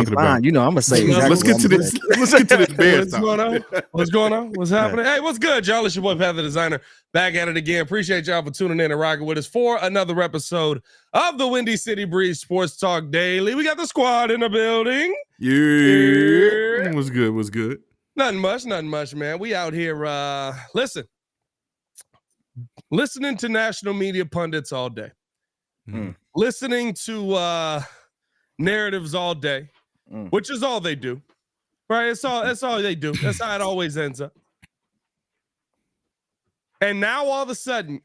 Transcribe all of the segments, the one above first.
talking about. You know, I'm gonna say exactly. Let's get to this. Let's get to this Bears talk. What's going on? What's happening? Hey, what's good, y'all? It's your boy Pat the Designer back at it again. Appreciate y'all for tuning in and rocking with us for another episode of the Windy City Breeze Sports Talk Daily. We got the squad in the building. Yeah. What's good? What's good? Nothing much, man. We out here listening to national media pundits all day. Listening to narratives all day, which is all they do. Right? That's all they do. That's how it always ends up. And now all of a sudden,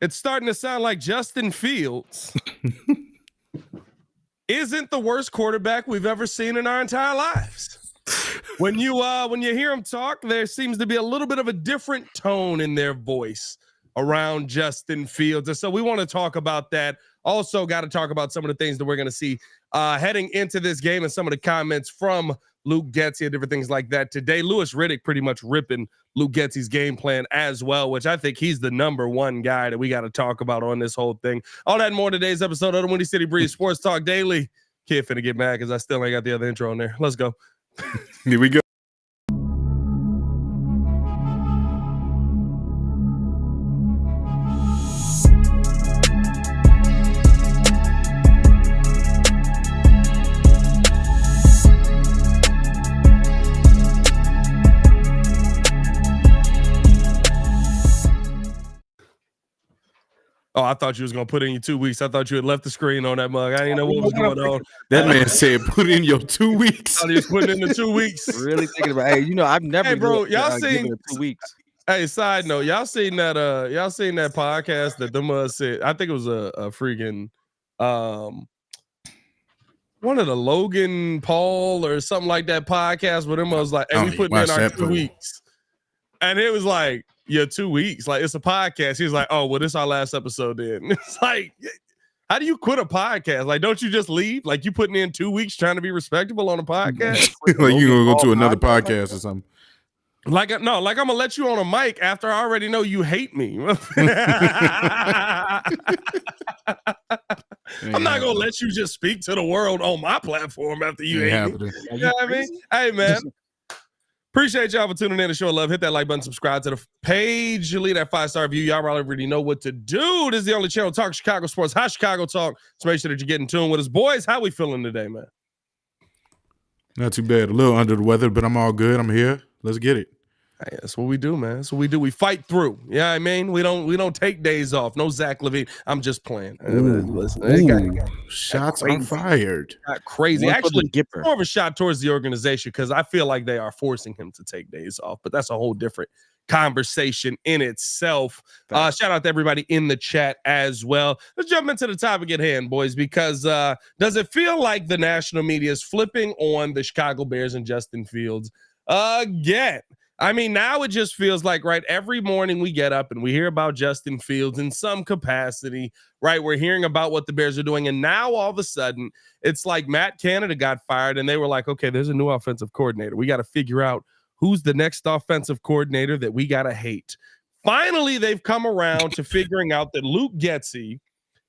it's starting to sound like Justin Fields isn't the worst quarterback we've ever seen in our entire lives. When you hear him talk, there seems to be a little bit of a different tone in their voice around Justin Fields. And so we want to talk about that. Also got to talk about some of the things that we're going to see heading into this game and some of the comments from Luke Getsy and different things like that today. Louis Riddick pretty much ripping Luke Getsy's game plan as well, which I think he's the number one guy that we got to talk about on this whole thing. All that and more today's episode of the Windy City Breeze Sports Talk Daily. Kid finna get mad because I still ain't got the other intro on there. Let's go. Here we go. Oh, I thought you was going to put in your 2 weeks. I thought you had left the screen on that mug. I didn't know what was going on. That man said, put in your 2 weeks. I thought he was putting in the 2 weeks. Really thinking about, hey, you know, I've never y'all seen 2 weeks. Hey, side note, y'all seen that podcast that the mug said? I think it was a freaking one of the Logan Paul or something like that podcast where them was like, hey, we putting in our 2 weeks. And it was like, yeah, 2 weeks. Like, it's a podcast. He was like, oh, well, this is our last episode then. It's like, how do you quit a podcast? Like, don't you just leave? Like, you putting in 2 weeks trying to be respectable on a podcast? Like you gonna go to another podcast or something. Like, no, like I'm gonna let you on a mic after I already know you hate me. I'm not gonna let you just speak to the world on my platform after you hate me. You know what I mean? Hey, man. Appreciate y'all for tuning in to show love. Hit that like button, subscribe to the page. You leave that 5-star review. Y'all already know what to do. This is the only channel talk Chicago sports, hot Chicago talk. So make sure that you get in tune with us. Boys, how we feeling today, man? Not too bad. A little under the weather, but I'm all good. I'm here. Let's get it. Hey, that's what we do, man. That's what we do. We fight through. Yeah, you know what I mean, we don't take days off. No Zach Levine. I'm just playing. Listen, shots are fired. Got crazy. Actually, more of a shot towards the organization because I feel like they are forcing him to take days off. But that's a whole different conversation in itself. Shout out to everybody in the chat as well. Let's jump into the topic at hand, boys, because does it feel like the national media is flipping on the Chicago Bears and Justin Fields again? I mean, now it just feels like, right, every morning we get up and we hear about Justin Fields in some capacity, right? We're hearing about what the Bears are doing. And now all of a sudden, it's like Matt Canada got fired and they were like, okay, there's a new offensive coordinator. We got to figure out who's the next offensive coordinator that we got to hate. Finally, they've come around to figuring out that Luke Getsy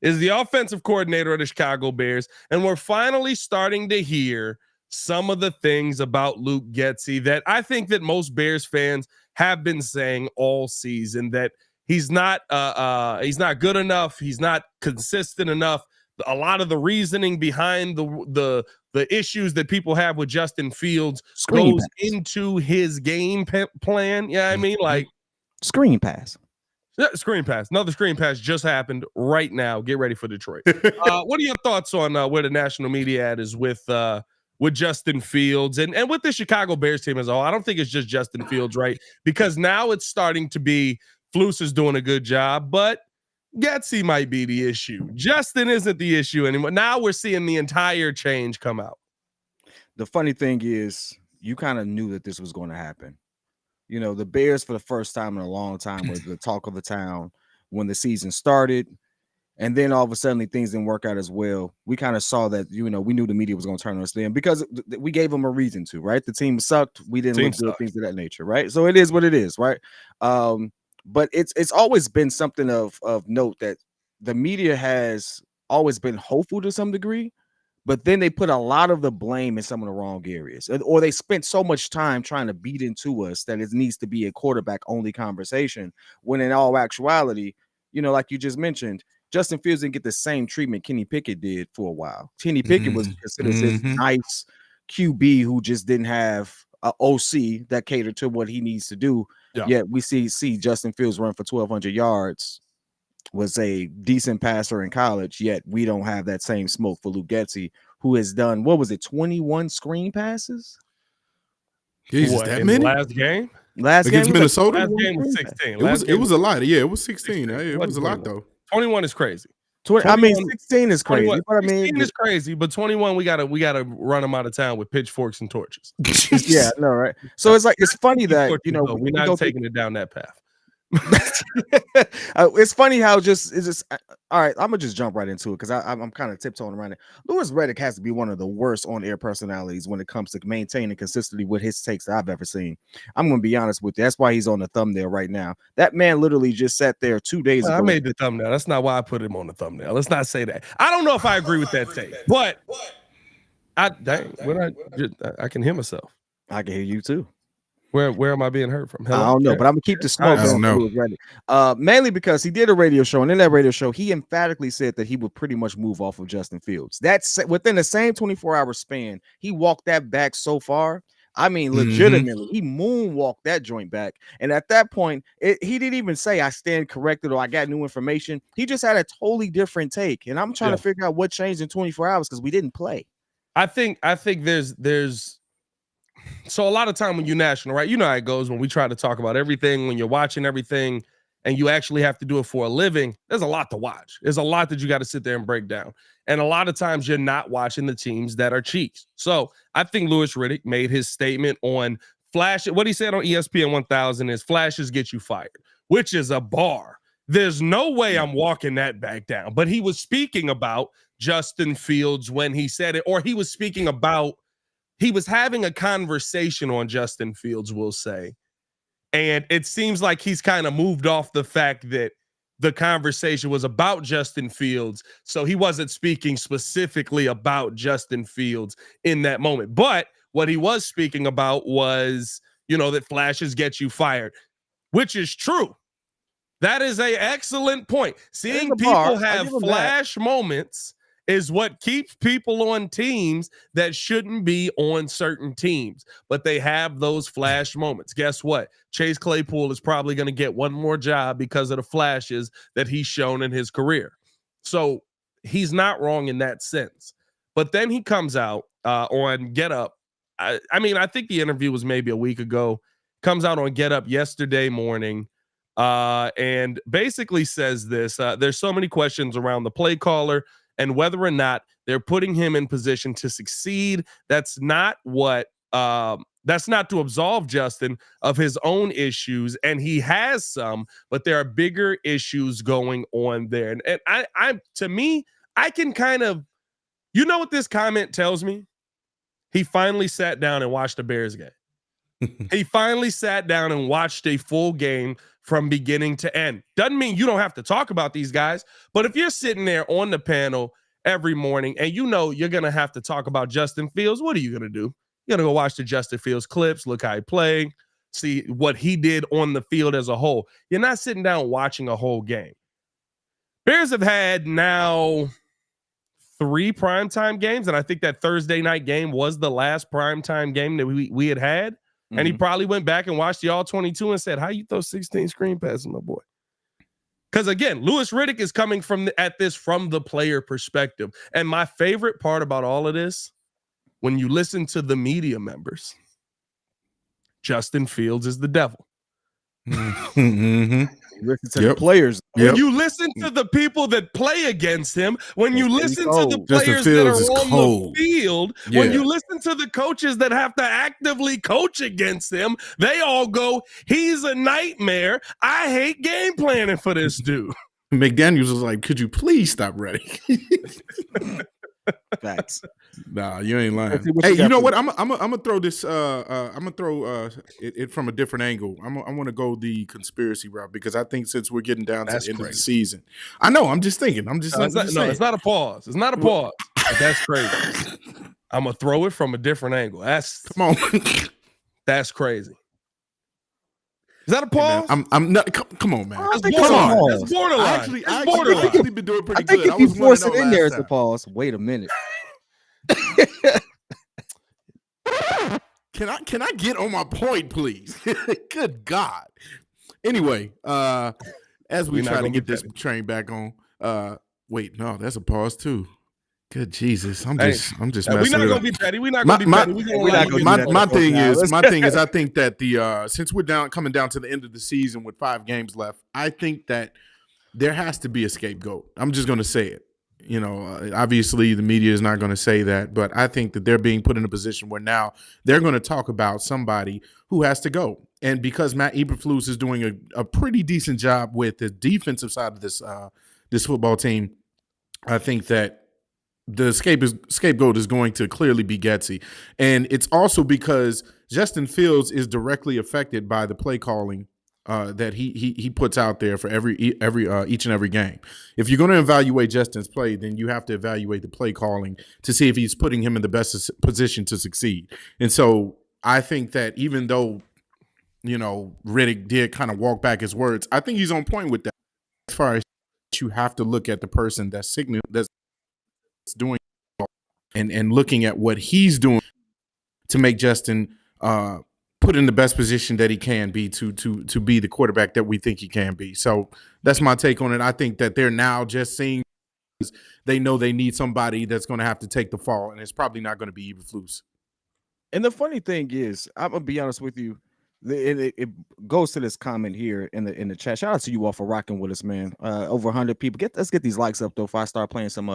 is the offensive coordinator of the Chicago Bears. And we're finally starting to hear some of the things about Luke Getsy that I think that most Bears fans have been saying all season, that he's not good enough. He's not consistent enough. A lot of the reasoning behind the issues that people have with Justin Fields goes into his game plan. Yeah, I mean, like screen pass. Yeah, screen pass. Another screen pass just happened right now. Get ready for Detroit. What are your thoughts on where the national media at is with Justin Fields and with the Chicago Bears team as a whole? I don't think it's just Justin Fields, right? Because now it's starting to be Flus is doing a good job, but Getsy might be the issue. Justin isn't the issue anymore. Now we're seeing the entire change come out. The funny thing is, you kind of knew that this was going to happen. You know, the Bears for the first time in a long time were the talk of the town when the season started. And then all of a sudden things didn't work out as well. We kind of saw that, you know, we knew the media was going to turn on us then because we gave them a reason to, right? The team sucked. We didn't look good, things of that nature, right? So it is what it is, right? But it's always been something of note that the media has always been hopeful to some degree, but then they put a lot of the blame in some of the wrong areas, or they spent so much time trying to beat into us that it needs to be a quarterback only conversation. When in all actuality, like you just mentioned, Justin Fields didn't get the same treatment Kenny Pickett did for a while. Kenny Pickett was considered this nice QB who just didn't have an OC that catered to what he needs to do. Yeah. Yet we see Justin Fields run for 1,200 yards, was a decent passer in college, yet we don't have that same smoke for Luke Getsy, who has done, 21 screen passes? Jesus, that many? Last game? Against Minnesota? Last game was 16. It was a lot. Yeah, it was 16. It was a lot, though. 21 is crazy. 16 is crazy. 16 is crazy, but 21, we gotta run them out of town with pitchforks and torches. Yeah, no, right. So it's funny that we're not taking it down that path. It's funny how it's just all right. I'm gonna just jump right into it because I'm kind of tiptoeing around it. Louis Riddick has to be one of the worst on-air personalities when it comes to maintaining consistency with his takes that I've ever seen. I'm gonna be honest with you. That's why he's on the thumbnail right now. That man literally just sat there 2 days ago. I made the thumbnail. That's not why I put him on the thumbnail. Let's not say that. I don't know if I agree with that take, but I can hear myself. I can hear you too. Where am I being heard from? Hello? I don't know, but I'm gonna keep the smoke on. Mainly because he did a radio show, and in that radio show, he emphatically said that he would pretty much move off of Justin Fields. That's within the same 24-hour span. He walked that back so far. I mean, legitimately, he moonwalked that joint back. And at that point, he didn't even say I stand corrected or I got new information. He just had a totally different take. And I'm trying to figure out what changed in 24 hours because we didn't play. I think there's so a lot of time when you're national, right? You know how it goes when we try to talk about everything, when you're watching everything and you actually have to do it for a living, there's a lot to watch. There's a lot that you got to sit there and break down. And a lot of times you're not watching the teams that are cheeks. So I think Louis Riddick made his statement on flash. What he said on ESPN 1000 is flashes get you fired, which is a bar. There's no way I'm walking that back down. But he was speaking about Justin Fields when he said it, or he was having a conversation on Justin Fields, we'll say. And it seems like he's kind of moved off the fact that the conversation was about Justin Fields. So he wasn't speaking specifically about Justin Fields in that moment. But what he was speaking about was, that flashes get you fired, which is true. That is an excellent point. Seeing people have flash moments is what keeps people on teams that shouldn't be on certain teams, but they have those flash moments. Guess what? Chase Claypool is probably going to get one more job because of the flashes that he's shown in his career. So he's not wrong in that sense. But then he comes out on Get Up. I think the interview was maybe a week ago. Comes out on Get Up yesterday morning and basically says this. There's so many questions around the play caller and whether or not they're putting him in position to succeed. That's not to absolve Justin of his own issues, and he has some, but there are bigger issues going on there. And I can kind of, what this comment tells me? He finally sat down and watched the Bears game. He finally sat down and watched a full game from beginning to end. Doesn't mean you don't have to talk about these guys, but if you're sitting there on the panel every morning and you're going to have to talk about Justin Fields, what are you going to do? You're going to go watch the Justin Fields clips, look how he played, see what he did on the field as a whole. You're not sitting down watching a whole game. Bears have had now 3 primetime games, and I think that Thursday night game was the last primetime game that we had. And he probably went back and watched the All-22 and said, how you throw 16 screen passes, my boy? Because, again, Louis Riddick is coming at this from the player perspective. And my favorite part about all of this, when you listen to the media members, Justin Fields is the devil. Mm-hmm. Listen to the players. When you listen to the people that play against him, when you listen to the players that are on the field, when you listen to the coaches that have to actively coach against him, they all go, he's a nightmare. I hate game planning for this dude. McDaniels was like, could you please stop running? Facts. Nah, you ain't lying. What Hey, you you know got what? I'm gonna throw this. I'm gonna throw it from a different angle. I want to go the conspiracy route because I think since we're getting down to That's the end of the crazy. season, I know. I'm just thinking. I'm just No, saying. it's not a pause. It's not a pause. But that's crazy. I'm gonna throw it from a different angle. Come on. That's crazy. Is that a Hey, man, pause? I'm not. Come on, man. I That's think it's a borderline. pause. That's borderline. I That's borderline. actually been doing pretty I think good. if you was force it 1-0 in there, last it's a time. pause. Wait a minute. Can I get on my point, please? Good God. Anyway, as we try to get this train back on, wait, no, that's a pause too. Good Jesus, I'm just messing We're not it gonna up. be petty. We're not gonna be petty. My thing is, I think that the since we're coming down to the end of the season with 5 games left, I think that there has to be a scapegoat. I'm just gonna say it. You know, obviously the media is not going to say that, but I think that they're being put in a position where now they're going to talk about somebody who has to go. And because Matt Eberflus is doing a pretty decent job with the defensive side of this football team, I think that the scapegoat is going to clearly be Getsy. And it's also because Justin Fields is directly affected by the play calling that he puts out there for each and every game. If you're going to evaluate Justin's play, then you have to evaluate the play calling to see if he's putting him in the best position to succeed. And so I think that even though, you know, Riddick did kind of walk back his words, I think he's on point with that. As far as you have to look at the person that's doing and looking at what he's doing to make Justin put in the best position that he can be to be the quarterback that we think he can be. So that's my take on it. I think that they're now just seeing they know they need somebody that's going to have to take the fall, and it's probably not going to be Eberflus. And the funny thing is, I'm gonna be honest with you. It goes to this comment here in the chat. Shout out to you all for rocking with us, man. Over 100 people. Let's get these likes up though. If I start playing some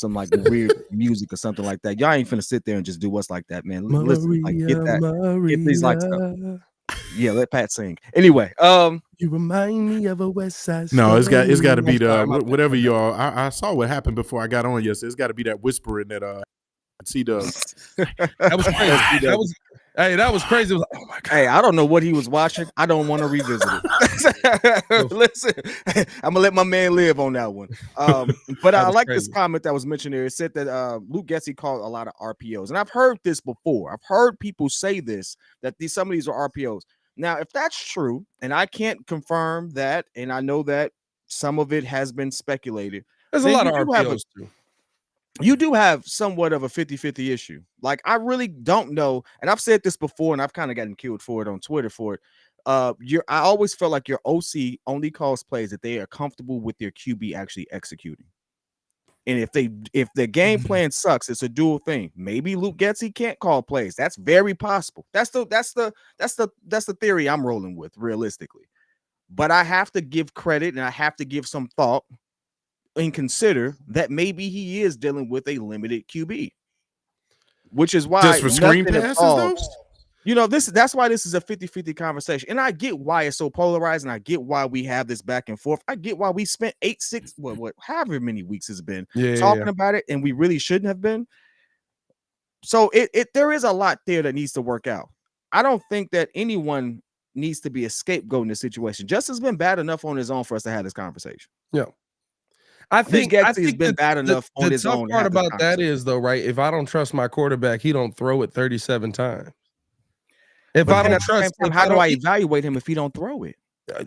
like weird music or something like that, y'all ain't finna sit there and just do us like that, man. Listen, like get these likes up. Yeah, let Pat sing. Anyway, you remind me of a West Side Story. No, it's got to be whatever y'all. I saw what happened before I got on yesterday. It's got to be that whispering that C-Dubs. That was crazy. That was crazy. It was like, oh my God. Hey, I don't know what he was watching. I don't want to revisit it. Listen, I'm gonna let my man live on that one. But I like this comment that was mentioned there. It said that Luke Getsy called a lot of RPOs, and I've heard this before. I've heard people say this that some of these are RPOs. Now, if that's true, and I can't confirm that, and I know that some of it has been speculated. There's a lot of RPOs too. You do have somewhat of a 50-50 issue. Like, I really don't know. And I've said this before, and I've kind of gotten killed for it on Twitter for it. I always felt like your OC only calls plays that they are comfortable with their QB actually executing. And if the game plan sucks, it's a dual thing. Maybe Luke Getsy can't call plays. That's very possible. That's the theory I'm rolling with, realistically. But I have to give credit and I have to give some thought and consider that maybe he is dealing with a limited QB, which is why just for screen passes, though? You know, that's why this is a 50-50 conversation. And I get why it's so polarized, and I get why we have this back and forth. I get why we spent 8-6 however many weeks it's been talking about it, and we really shouldn't have been. So there is a lot there that needs to work out. I don't think that anyone needs to be a scapegoat in this situation. Justin's been bad enough on his own for us to have this conversation. Yeah. I think Getsy's been bad enough on his own. The tough part about that is, though, right? If I don't trust my quarterback, he don't throw it 37 times. If I don't trust him, how do I evaluate him if he don't throw it?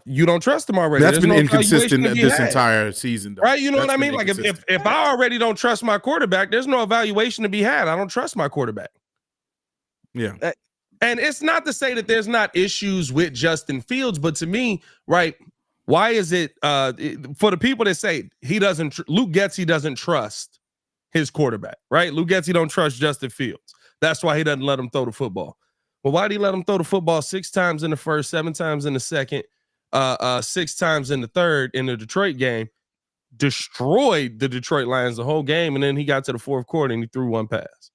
You don't trust him already. That's been inconsistent this entire season, though. Right? You know what I mean? Like if I already don't trust my quarterback, there's no evaluation to be had. I don't trust my quarterback. Yeah. And it's not to say that there's not issues with Justin Fields, but to me, right? Why is it for the people that say Luke Getsy doesn't trust his quarterback, right? Luke Getsy don't trust Justin Fields. That's why he doesn't let him throw the football. Well, why did he let him throw the football 6 times in the first, 7 times in the second, 6 times in the third in the Detroit game, destroyed the Detroit Lions the whole game, and then he got to the fourth quarter and he threw one pass?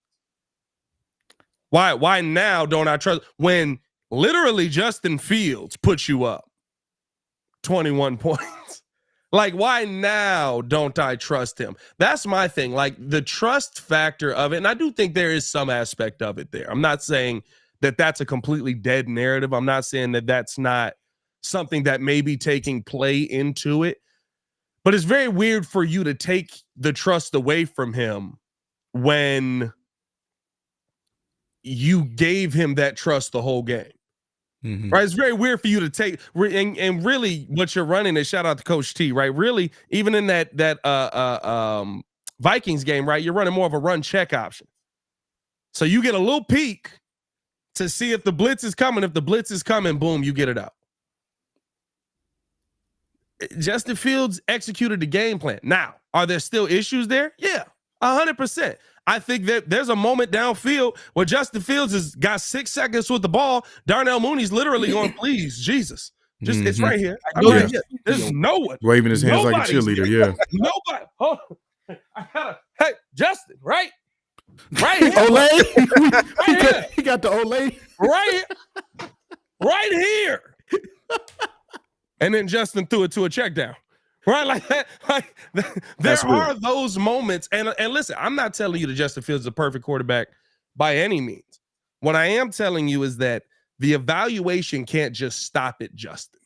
Why now don't I trust when literally Justin Fields puts you up 21 points? Like, why now don't I trust him? That's my thing. Like, the trust factor of it, and I do think there is some aspect of it there. I'm not saying that that's a completely dead narrative. I'm not saying that that's not something that may be taking play into it. But it's very weird for you to take the trust away from him when you gave him that trust the whole game. Mm-hmm. Right? It's very weird for you to take and really what you're running is, shout out to Coach T, right? Really, even in that Vikings game, right? You're running more of a run check option. So you get a little peek to see if the blitz is coming. If the blitz is coming, boom, you get it out. Justin Fields executed the game plan. Now, are there still issues there? Yeah, 100%. I think that there's a moment downfield where Justin Fields has got 6 seconds with the ball. Darnell Mooney's literally going, please, Jesus. Just it's right here. I'm right here. There's no one. Waving his hands like a cheerleader, yeah. Nobody. Oh, I gotta, hey, Justin, right? Right here. Olay. Right here. He got the Olay. Right here. Right here. And then Justin threw it to a check down. Right? Like that. Like there are those moments. And listen, I'm not telling you that Justin Fields is a perfect quarterback by any means. What I am telling you is that the evaluation can't just stop at Justin.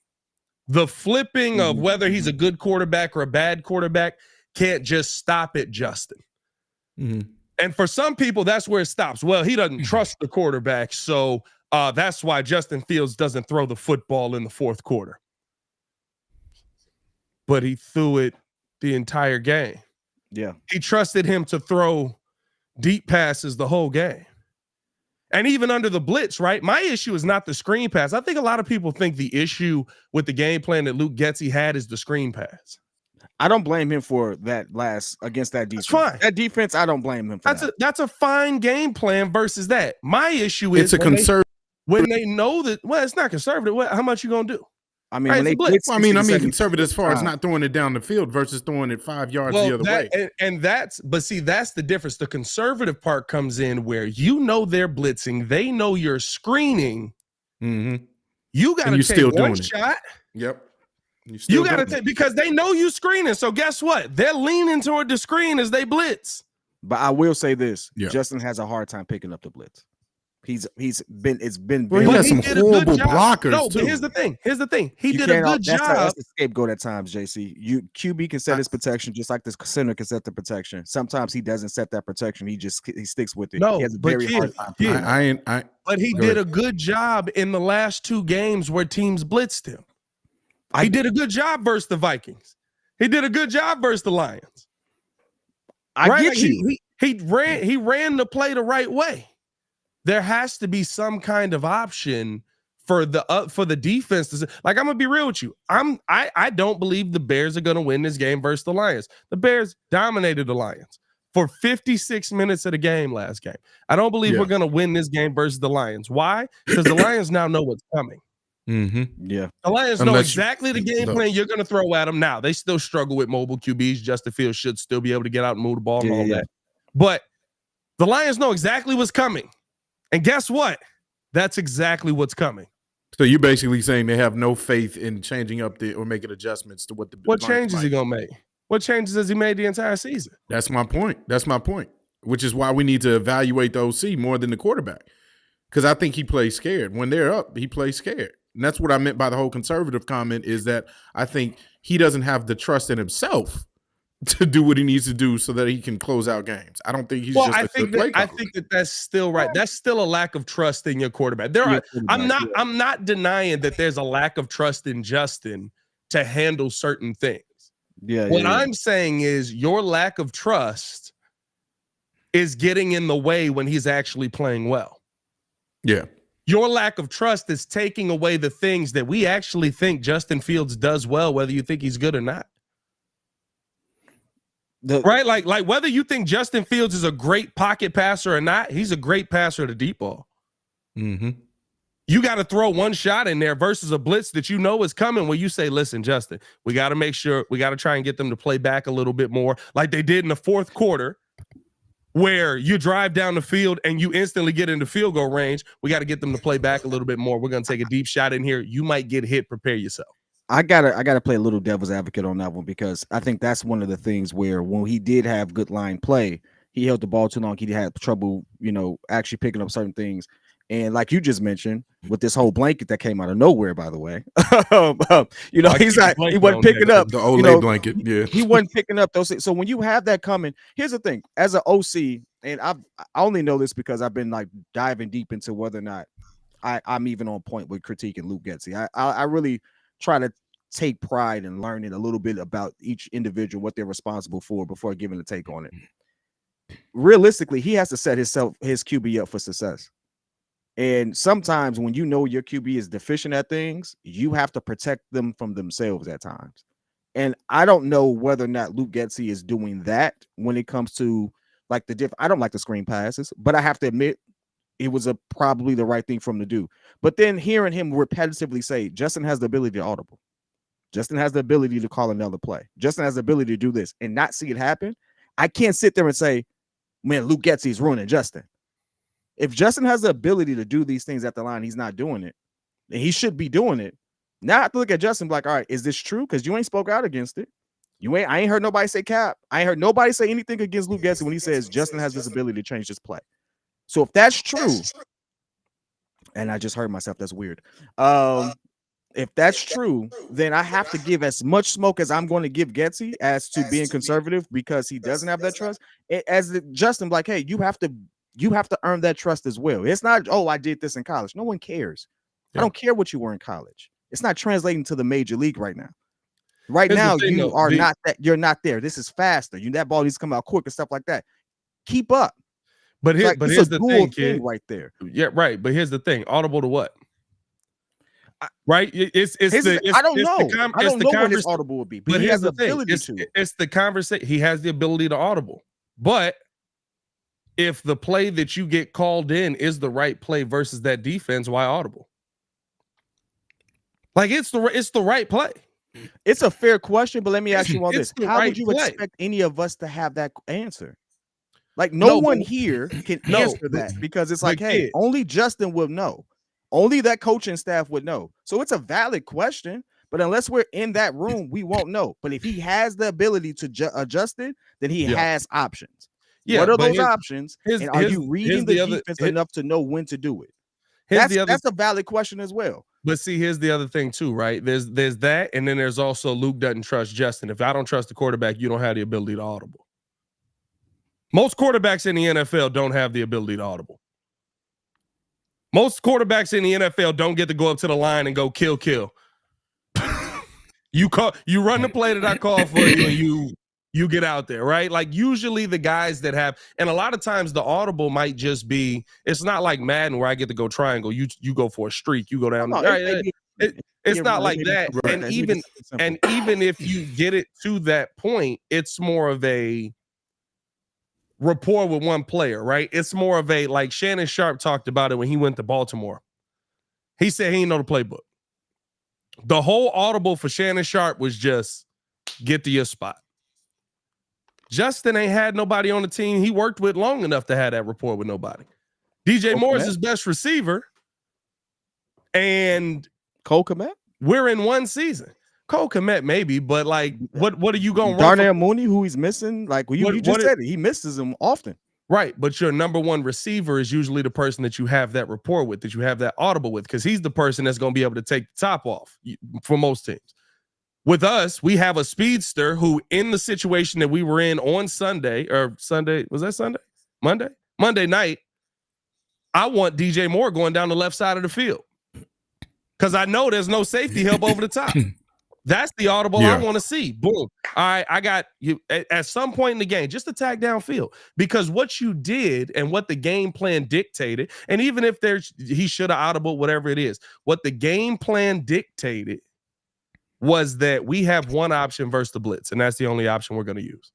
The flipping of whether he's a good quarterback or a bad quarterback can't just stop at Justin. Mm-hmm. And for some people, that's where it stops. Well, he doesn't trust the quarterback, so that's why Justin Fields doesn't throw the football in the fourth quarter. But he threw it the entire game. Yeah. He trusted him to throw deep passes the whole game. And even under the blitz, right? My issue is not the screen pass. I think a lot of people think the issue with the game plan that Luke Getsy had is the screen pass. I don't blame him for that against that defense. That's fine. That defense, I don't blame him for that. That's a fine game plan versus that. My issue is it's a conservative. When they know that, well, it's not conservative. How much you gonna do? I mean, when they blitz, I mean, conservative as far as not throwing it down the field versus throwing it 5 yards the other way. And that's the difference. The conservative part comes in where you know they're blitzing, they know you're screening. Mm-hmm. You got to take one shot. Yep. You got to take because they know you screening. So guess what? They're leaning toward the screen as they blitz. But I will say this: Justin has a hard time picking up the blitz. He's been well, he has some horrible blockers. No, too. But here's the thing. He did a good job. That's the scapegoat at times, JC. QB can set his protection just like the center can set the protection. Sometimes he doesn't set that protection. He sticks with it. No, he has a very hard time. But he did a good job in the last 2 games where teams blitzed him. He did a good job versus the Vikings. He did a good job versus the Lions. I get you. He ran the play the right way. There has to be some kind of option for the defense to, like, I'm gonna be real with you. I don't believe the Bears are gonna win this game versus the Lions. The Bears dominated the Lions for 56 minutes of the game last game. I don't believe we're gonna win this game versus the Lions. Why? Because the Lions now know what's coming. Mm-hmm. Yeah, the Lions know exactly the game plan you're gonna throw at them. Now they still struggle with mobile QBs. Justin Fields should still be able to get out and move the ball and all that. But the Lions know exactly what's coming. And guess what? That's exactly what's coming. So you're basically saying they have no faith in changing up or making adjustments to what the what changes he gonna make? What changes has he made the entire season? That's my point. Which is why we need to evaluate the OC more than the quarterback. Because I think he plays scared. When they're up, he plays scared. And that's what I meant by the whole conservative comment is that I think he doesn't have the trust in himself to do what he needs to do so that he can close out games. I don't think he's just a good play caller. I think that's still right. That's still a lack of trust in your quarterback. I'm not denying that there's a lack of trust in Justin to handle certain things. What I'm saying is your lack of trust is getting in the way when he's actually playing well. Yeah. Your lack of trust is taking away the things that we actually think Justin Fields does well, whether you think he's good or not. Right? Like whether you think Justin Fields is a great pocket passer or not, he's a great passer of the deep ball. Mm-hmm. You got to throw one shot in there versus a blitz that you know is coming where you say, listen, Justin, we got to make sure we got to try and get them to play back a little bit more like they did in the fourth quarter where you drive down the field and you instantly get into field goal range. We got to get them to play back a little bit more. We're going to take a deep shot in here. You might get hit. Prepare yourself. I gotta play a little devil's advocate on that one, because I think that's one of the things where when he did have good line play, he held the ball too long. He had trouble, actually picking up certain things. And like you just mentioned, with this whole blanket that came out of nowhere, by the way, he wasn't picking up the Olay blanket. Yeah, he wasn't picking up those things. So when you have that coming, here's the thing: as an OC, and I only know this because I've been like diving deep into whether or not I'm even on point with critiquing Luke Getsy. I really try to take pride in learning a little bit about each individual, what they're responsible for, before giving a take on it. Realistically, he has to set his QB up for success. And sometimes when you know your QB is deficient at things, you have to protect them from themselves at times. And I don't know whether or not Luke Getsy is doing that when it comes to like I don't like the screen passes, but I have to admit it was probably the right thing for him to do. But then hearing him repetitively say, Justin has the ability to audible. Justin has the ability to call another play. Justin has the ability to do this and not see it happen. I can't sit there and say, man, Luke Getsy is ruining Justin. If Justin has the ability to do these things at the line, he's not doing it. And he should be doing it. Now I have to look at Justin like, all right, is this true? Because you ain't spoke out against it. I ain't heard nobody say cap. I ain't heard nobody say anything against Luke Getsy when he says Justin has this ability to change this play. So if that's true, and I just heard myself, that's weird. If that's true, then I have to give as much smoke as I'm going to give Getsy as to being conservative, because he doesn't have that trust. As Justin, like, hey, you have to earn that trust as well. It's not, oh, I did this in college. No one cares. Yeah. I don't care what you were in college. It's not translating to the major league right now. Right now, you're not there. This is faster. That ball needs to come out quick and stuff like that. Keep up. But here's the thing, kid. Right there. Yeah, right. But here's the thing. Audible to what? Right? I don't know. I don't know when his audible would be. But he has the ability to. It's the conversation. He has the ability to audible. But if the play that you get called in is the right play versus that defense, why audible? Like it's the right play. It's a fair question, but let me ask you all this: how would you expect any of us to have that answer? Like no one here can answer that, because it's like, hey, only Justin would know. Only that coaching staff would know. So it's a valid question, but unless we're in that room, we won't know. But if he has the ability to adjust it, then he has options. Yeah, what are those options? And are you reading the defense enough to know when to do it? That's a valid question as well. But see, here's the other thing too, right? There's that, and then there's also Luke doesn't trust Justin. If I don't trust the quarterback, you don't have the ability to audible. Most quarterbacks in the NFL don't have the ability to audible. Most quarterbacks in the NFL don't get to go up to the line and go kill. You run the play that I call for you, and you get out there, right? Like usually the guys that have, and a lot of times the audible might just be, it's not like Madden where I get to go triangle. You go for a streak, you go down. It's not like that. Right. And even if you get it to that point, it's more of a rapport with one player, right? It's more of a, like Shannon Sharp talked about it when he went to Baltimore. He said he didn't know the playbook. The whole audible for Shannon Sharp was just get to your spot. Justin ain't had nobody on the team he worked with long enough to have that rapport with nobody. DJ Moore is his best receiver. And Cole Kmet? We're in one season. Cole Kmet maybe, but like, what are you going to run? Darnell Mooney, who he's missing, like you just said it, he misses him often. Right, but your number one receiver is usually the person that you have that rapport with, that you have that audible with, because he's the person that's going to be able to take the top off for most teams. With us, we have a speedster who, in the situation that we were in on Sunday, was that Sunday? Monday night, I want DJ Moore going down the left side of the field because I know there's no safety help over the top. That's the audible I want to see. Boom. All right, I got you at some point in the game, just attack downfield, because what you did and what the game plan dictated, and even if he should have audible, whatever it is, what the game plan dictated was that we have one option versus the blitz, and that's the only option we're going to use.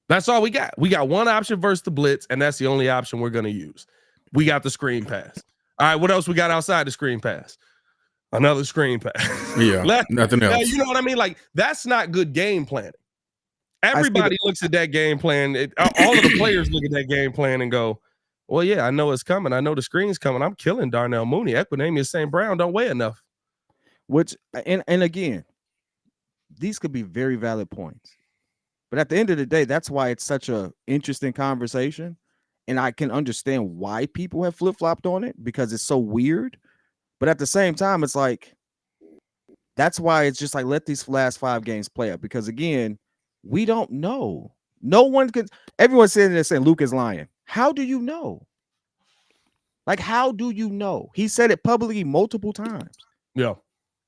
That's all we got. We got one option versus the blitz, and that's the only option we're going to use. We got the screen pass. All right, what else we got outside the screen pass? Another screen pass. Yeah, nothing else. You know what I mean? Like, that's not good game planning. Everybody looks at that game plan. All of the players look at that game plan and go, well, yeah, I know it's coming. I know the screen's coming. I'm killing Darnell Mooney. Equinemius St. Brown don't weigh enough. Which and again, these could be very valid points. But at the end of the day, that's why it's such a interesting conversation. And I can understand why people have flip-flopped on it because it's so weird. But at the same time, it's like that's why it's just like let these last 5 games play out. Because again, we don't know. No one could. Everyone's sitting there saying Luke is lying. How do you know? Like, how do you know? He said it publicly multiple times. Yeah.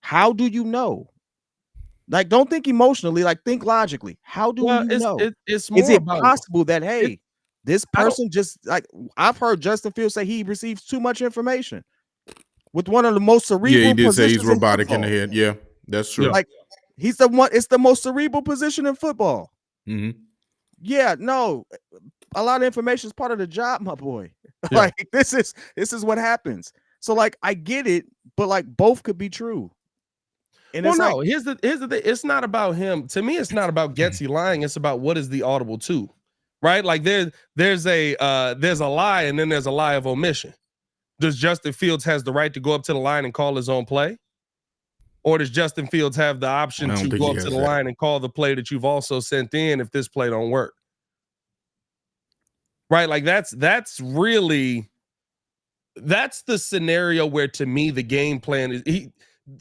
How do you know? Like, don't think emotionally, like think logically. How do you know? It's more Is it about possible that this person just like I've heard Justin Fields say he receives too much information with one of the most cerebral he did say positions he's robotic in the head. Yeah, that's true. Like he's the one, it's the most cerebral position in football. Mm-hmm. Yeah, no, a lot of information is part of the job, my boy. Yeah. Like this is what happens. So like I get it, but like both could be true. And well, no, here's the thing. It's not about him. To me, it's not about Getsy lying. It's about what is the audible to, right? Like there's a lie and then there's a lie of omission. Does Justin Fields has the right to go up to the line and call his own play? Or does Justin Fields have the option to go up to the line and call the play that you've also sent in if this play don't work? Right? Like that's the scenario where to me the game plan is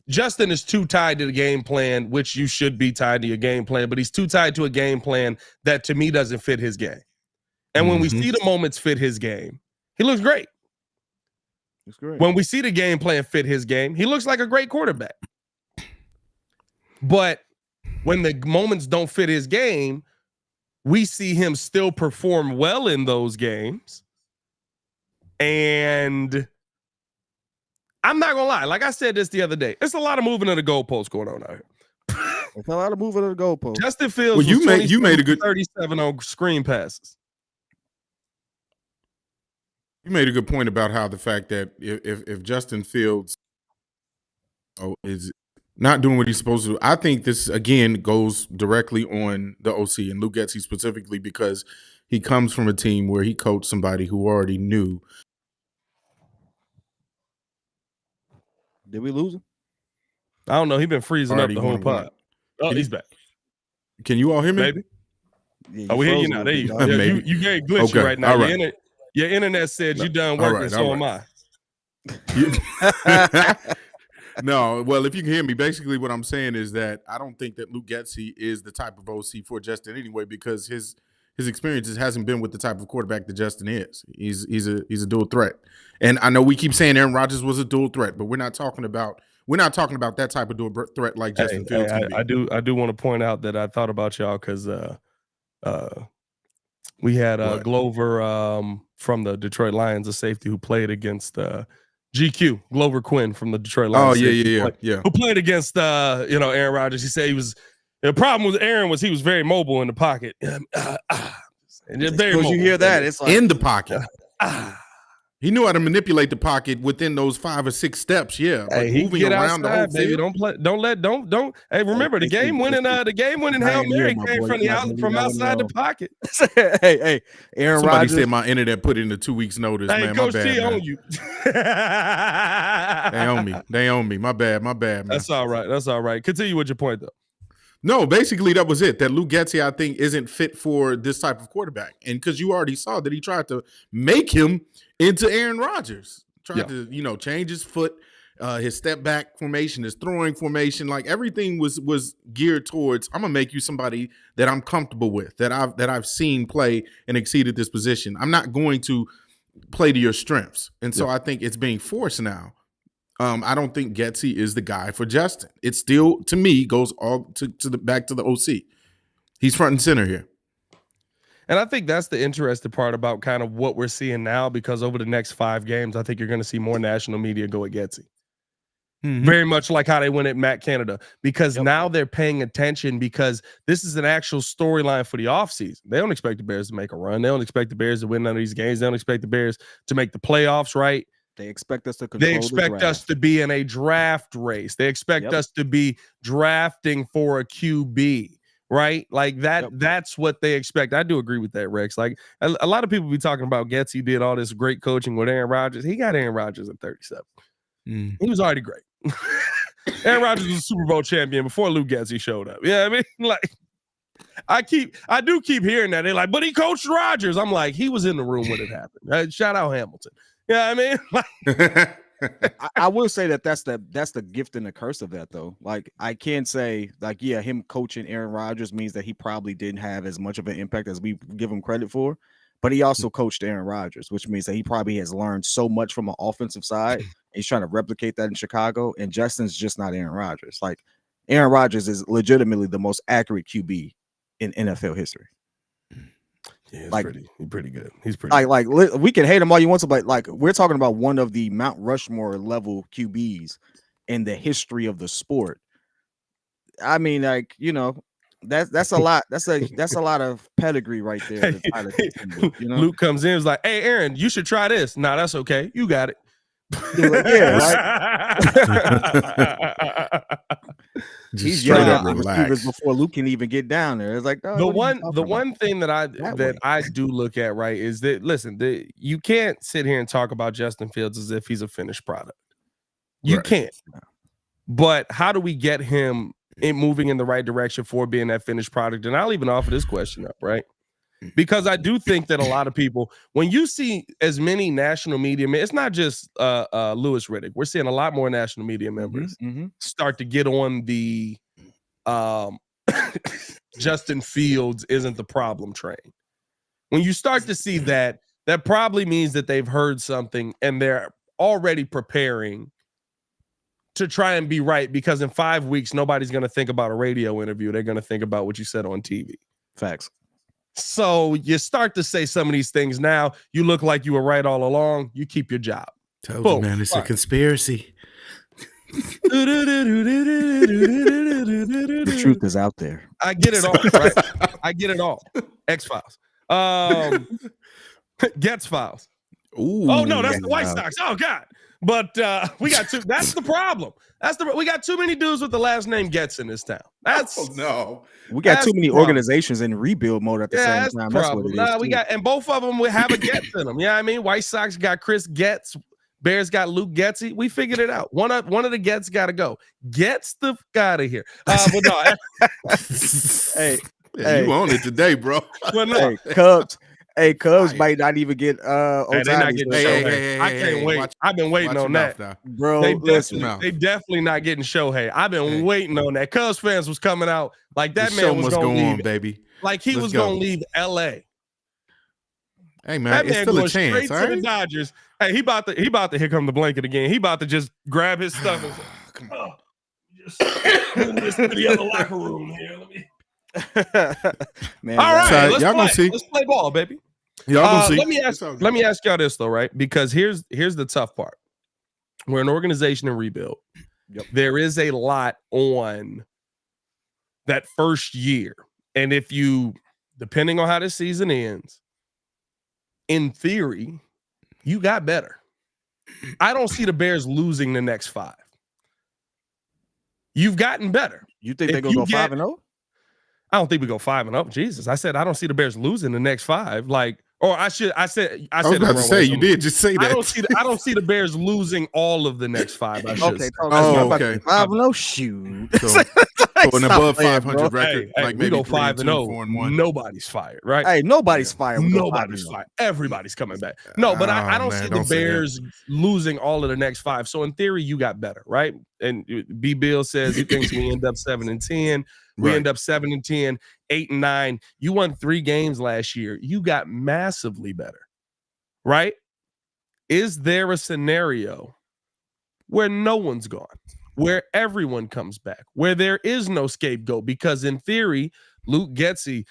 Justin is too tied to the game plan, which you should be tied to your game plan, but he's too tied to a game plan that to me doesn't fit his game. And when we see the moments fit his game, he looks great. It's great. When we see the game plan fit his game, he looks like a great quarterback. But when the moments don't fit his game, we see him still perform well in those games. And I'm not gonna lie. Like I said this the other day, it's a lot of moving of the goalposts going on out here. It's a lot of moving of the goalposts. Justin Fields, well, you made a good 37 on screen passes. You made a good point about how the fact that if Justin Fields is not doing what he's supposed to do, I think this again goes directly on the OC and Luke Getsy specifically because he comes from a team where he coached somebody who already knew. Did we lose him? I don't know. He's been freezing up the whole pod. Oh, he's back. Can you all hear me? Maybe. Yeah, we hear you now. There you go. Yeah, you very glitchy right now. Right. Your internet said you're done working, so am I. No, well, if you can hear me, basically what I'm saying is that I don't think that Luke Getsy is the type of OC for Justin anyway, because his experiences hasn't been with the type of quarterback that Justin is. He's a dual threat, and I know we keep saying Aaron Rodgers was a dual threat, but we're not talking about that type of dual threat like Justin Fields. I do want to point out that I thought about y'all because we had Glover from the Detroit Lions, a safety who played against GQ, Glover Quinn from the Detroit Lions. Oh, yeah. Who played against Aaron Rodgers. He said the problem with Aaron was he was very mobile in the pocket. And just very mobile. You hear that? It's like in the pocket. He knew how to manipulate the pocket within those 5 or 6 steps. Yeah, but moving around the whole baby. Don't. Hey, remember the game winning Hail Mary came from outside the pocket. hey, Aaron Somebody Rodgers said my internet put in a 2 weeks notice. Hey, man, Coach my bad. T man. own you. They own me. My bad. Man. That's all right. Continue with your point though. No, basically that was it. That Luke Getsy, I think, isn't fit for this type of quarterback. And because you already saw that he tried to make him into Aaron Rodgers. Tried to, change his foot, his step back formation, his throwing formation. Like everything was geared towards, I'm gonna make you somebody that I'm comfortable with, that I've seen play and exceeded this position. I'm not going to play to your strengths. And so I think it's being forced now. I don't think Getsy is the guy for Justin. It still, to me, goes all back to the OC. He's front and center here. And I think that's the interesting part about kind of what we're seeing now, because over the next 5 games, I think you're going to see more national media go at Getsy. Mm-hmm. Very much like how they went at Matt Canada, because now they're paying attention, because this is an actual storyline for the offseason. They don't expect the Bears to make a run. They don't expect the Bears to win none of these games. They don't expect the Bears to make the playoffs, right? They expect us to control. They expect us to be in a draft race. They expect us to be drafting for a QB, right? Like that. That's what they expect. I do agree with that, Rex. Like a lot of people be talking about Getsy did all this great coaching with Aaron Rodgers. He got Aaron Rodgers at 37. He was already great. Aaron Rodgers was a Super Bowl champion before Luke Getsy showed up. Yeah, I mean, like, I do keep hearing that. They're like, but he coached Rodgers. I'm like, he was in the room when it happened. Shout out Hamilton. Yeah, I mean, like, I will say that's the gift and the curse of that, though. Like, I can't say, like, yeah, him coaching Aaron Rodgers means that he probably didn't have as much of an impact as we give him credit for, but he also coached Aaron Rodgers, which means that he probably has learned so much from an offensive side. He's trying to replicate that in Chicago, and Justin's just not Aaron Rodgers. Like, Aaron Rodgers is legitimately the most accurate QB in NFL history. Yeah, he's like pretty good. He's pretty like we can hate him all you want to, but like, we're talking about one of the Mount Rushmore level QBs in the history of the sport. I mean, like, you know, that's a lot. That's a lot of pedigree right there. You know? Luke comes in, is like, "Hey, Aaron, you should try this." Nah, that's okay. You got it. Like, yeah, right. He's yelling at the receivers before Luke can even get down there. It's like, oh, the one thing that I do look at, right, is that, listen, you can't sit here and talk about Justin Fields as if he's a finished product. You can't. But how do we get him moving in the right direction for being that finished product? And I'll even offer this question up, right? Because I do think that a lot of people, when you see as many national media, it's not just Louis Riddick. We're seeing a lot more national media members start to get on the Justin Fields isn't the problem train. When you start to see that probably means that they've heard something and they're already preparing to try and be right, because in 5 weeks, nobody's going to think about a radio interview. They're going to think about what you said on TV. Facts. So you start to say some of these things now. You look like you were right all along. You keep your job. Told you, man, it's a conspiracy. The truth is out there. I get it all, right? I get it all. X-Files. Gets Files. Ooh, oh, no, that's the White Sox. Oh, God. But we got two. That's the problem. We got too many dudes with the last name Gets in this town. We got too many organizations in rebuild mode at the same time. That's what it is. We got, and both of them will have a Gets in them. Yeah, I mean, White Sox got Chris Getz. Bears got Luke Getsy. We figured it out. One of the Gets got to go. Gets the f out of here. But no. hey, you on it today, bro. Well, no. Hey, Cubs might not even get they're not getting Shohei. I can't wait. I've been waiting on that. Bro, they definitely not getting Shohei. I've been waiting on that. Cubs fans was coming out like that man was going to leave, baby. Like he was going to leave LA. Hey man, it's still a chance. Straight to the Dodgers. Hey, he about to here come the blanket again. He about to just grab his stuff and say, come on. Just this to the other locker room here. Let me. Man, all right, y'all gonna see. Let's play ball, baby. Y'all gonna see. Let me ask y'all this though, right? Because here's the tough part. We're an organization in rebuild. Yep. There is a lot on that first year, and if you, depending on how this season ends, in theory, you got better. I don't see the Bears losing the next 5. You've gotten better. You think they're gonna go 5-0? I don't think we go 5-0. Jesus, I said I don't see the Bears losing the next 5. Like, or I said was about to say you did just say that. I don't see the Bears losing all of the next 5. I should say. Okay. 5-0. Shoot. So an above 500 record, hey, like we maybe go 5-0. Nobody's fired, right? Hey, nobody's fired. Nobody's fired. Everybody's coming back. No, but I don't see the Bears losing all of the next 5. So in theory, you got better, right? And B. Bill says he thinks we end up 7-10. We end up 7-10, 8-9. You won 3 games last year. You got massively better, right? Is there a scenario where no one's gone, where everyone comes back, where there is no scapegoat? Because in theory, Luke Getsy,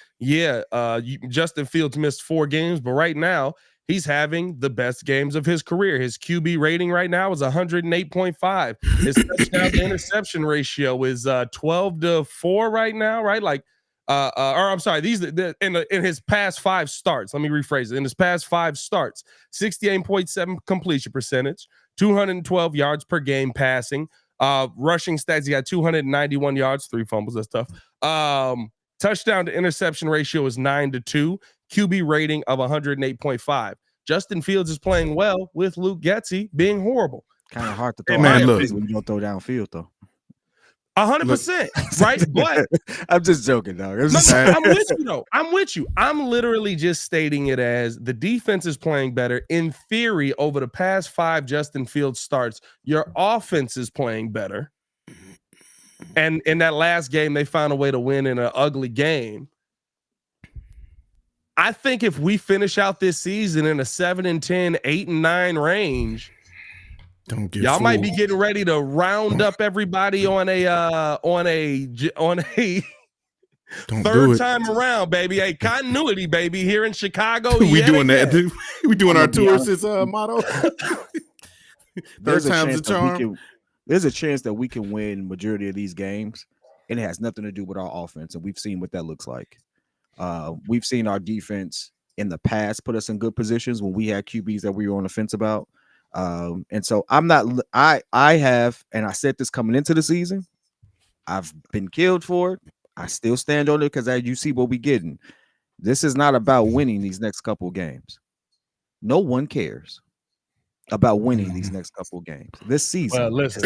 Justin Fields missed 4 games, but right now he's having the best games of his career. His QB rating right now is 108.5. His touchdown to interception ratio is 12-4 right now, right? Like, or I'm sorry, these in his past 5 starts. Let me rephrase it. In his past 5 starts, 68.7 completion percentage, 212 yards per game passing. Rushing stats, he got 291 yards, 3 fumbles. That's tough. Touchdown to interception ratio is 9-2. QB rating of 108.5. Justin Fields is playing well with Luke Getsy being horrible. Kind of hard to throw. Man, look, when you don't throw downfield though. 100%, right? But I'm just joking, dog. I'm with you though. I'm with you. I'm literally just stating it as the defense is playing better. In theory, over the past 5 Justin Fields starts, your offense is playing better. And in that last game, they found a way to win in an ugly game. I think if we finish out this season in a 7-10, 8-9 range, y'all might be getting ready to round up everybody on a third time around, baby. A continuity, baby, here in Chicago. We doing that. We doing our tours as motto. There's a chance that we can win majority of these games, and it has nothing to do with our offense. And we've seen what that looks like. We've seen our defense in the past put us in good positions when we had QBs that we were on the fence about. And so I have, and I said this coming into the season, I've been killed for it. I still stand on it because as you see what we getting, this is not about winning these next couple of games. No one cares about winning these next couple of games. This season, well, listen,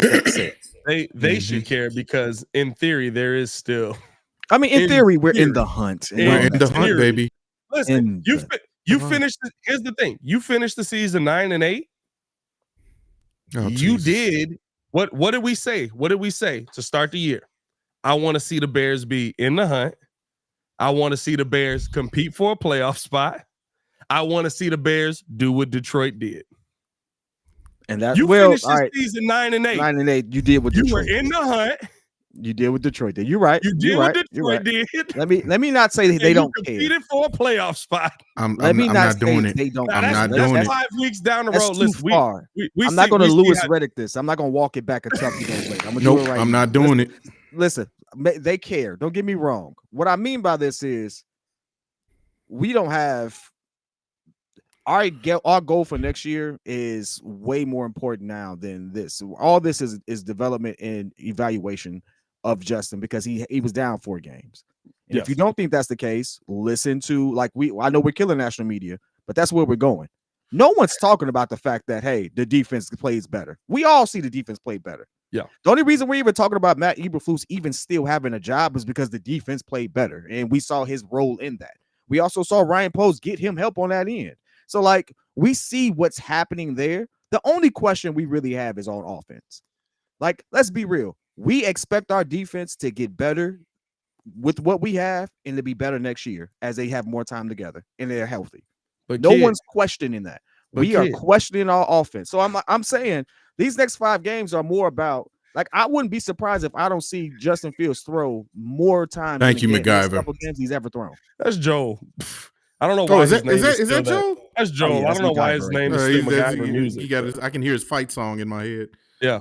they should care because in theory there is still. I mean, in theory, we're in the hunt. We're in the hunt, baby. Listen, you finished. Here's the thing: you finished the season 9-8. Oh, you did what? What did we say? What did we say to start the year? I want to see the Bears be in the hunt. I want to see the Bears compete for a playoff spot. I want to see the Bears do what Detroit did. And that you finished the season 9-8. 9-8. You did what Detroit you were in the hunt. You did what Detroit did. You're right. You did what Detroit did. Let me not say they don't care. Competed for a playoff spot. I'm not doing it. I'm not doing it. 5 weeks down the road. Listen, far. I'm not going to Louis Riddick this. I'm not going to walk it back a tough days later. I'm going to do it right. I'm not doing it. Listen, they care. Don't get me wrong. What I mean by this is we don't have our goal for next year is way more important now than this. All this is development and evaluation of Justin because he was down 4 games. And if you don't think that's the case, listen to I know we're killing national media, but that's where we're going. No one's talking about the fact that, hey, the defense plays better. We all see the defense play better. Yeah. The only reason we're even talking about Matt Eberflus even still having a job is because the defense played better. And we saw his role in that. We also saw Ryan Post get him help on that end. So we see what's happening there. The only question we really have is on offense. Let's be real. We expect our defense to get better with what we have and to be better next year as they have more time together and they're healthy. But no one's questioning that. We are questioning our offense. So I'm saying these next 5 games are more about I wouldn't be surprised if I don't see Justin Fields throw more time. Thank you, MacGyver. Couple games he's ever thrown. That's Joe. I don't know why his name is that Joe? That's Joe. Oh, yeah, I don't know why his name is still MacGyver music. I can hear his fight song in my head. Yeah.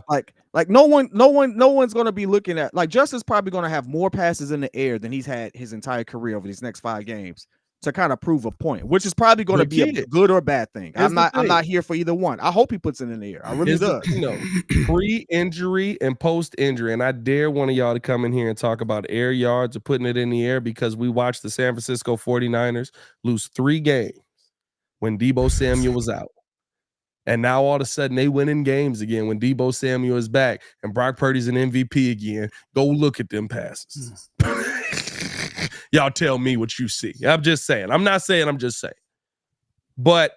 No one's gonna be looking at Justin's probably gonna have more passes in the air than he's had his entire career over these next 5 games to kind of prove a point, which is probably going to be a good or bad thing. I'm not here for either one. I hope he puts it in the air. I really do. Pre-injury and post-injury, and I dare one of y'all to come in here and talk about air yards or putting it in the air because we watched the San Francisco 49ers lose 3 games when Deebo Samuel was out. And now all of a sudden they win in games again when Deebo Samuel is back and Brock Purdy's an MVP again. Go look at them passes. Y'all tell me what you see. I'm just saying. I'm not saying, I'm just saying. But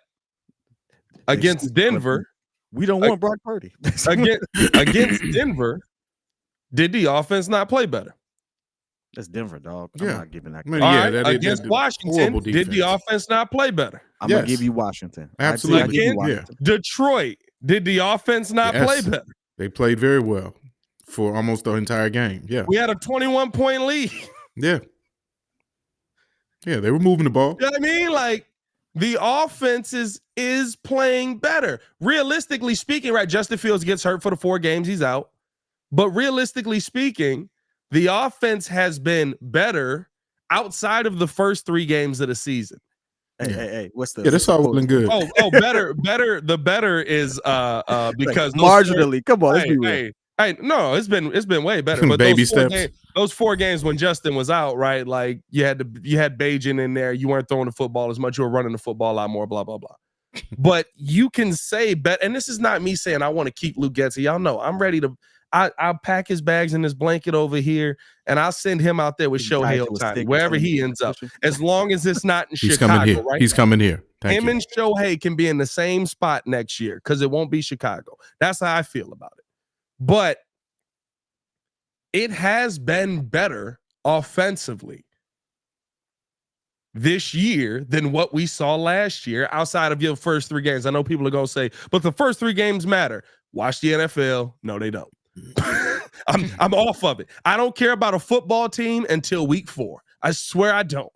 against Denver, we don't want Brock Purdy. against Denver, did the offense not play better? That's Denver, dog. I'm not giving that. Against Washington, did the offense not play better? I'm going to give you Washington. Absolutely. Detroit, did the offense not play better? They played very well for almost the entire game. Yeah. We had a 21-point lead. Yeah. Yeah, they were moving the ball. You know what I mean? The offense is playing better. Realistically speaking, right, Justin Fields gets hurt for the 4 games he's out. But realistically speaking, the offense has been better outside of the first 3 games of the season. Hey, what's the? Yeah, that's all well and good. Better. The better is because marginally. Come on, let's be real. Hey, no, it's been way better. But baby steps. Those 4 games when Justin was out, right? You had Bajan in there. You weren't throwing the football as much. You were running the football a lot more. Blah blah blah. But you can say bet, and this is not me saying I want to keep Luke Getsy. Y'all know I'm ready to. I'll pack his bags in his blanket over here, and I'll send him out there with Shohei Ohtani, wherever he ends up, as long as it's not in He's Chicago, coming here. right? He's coming here. Him and Shohei can be in the same spot next year because it won't be Chicago. That's how I feel about it. But it has been better offensively this year than what we saw last year outside of your first 3 games. I know people are going to say, but the first 3 games matter. Watch the NFL. No, they don't. I'm off of it. I don't care about a football team until week 4. I swear I don't.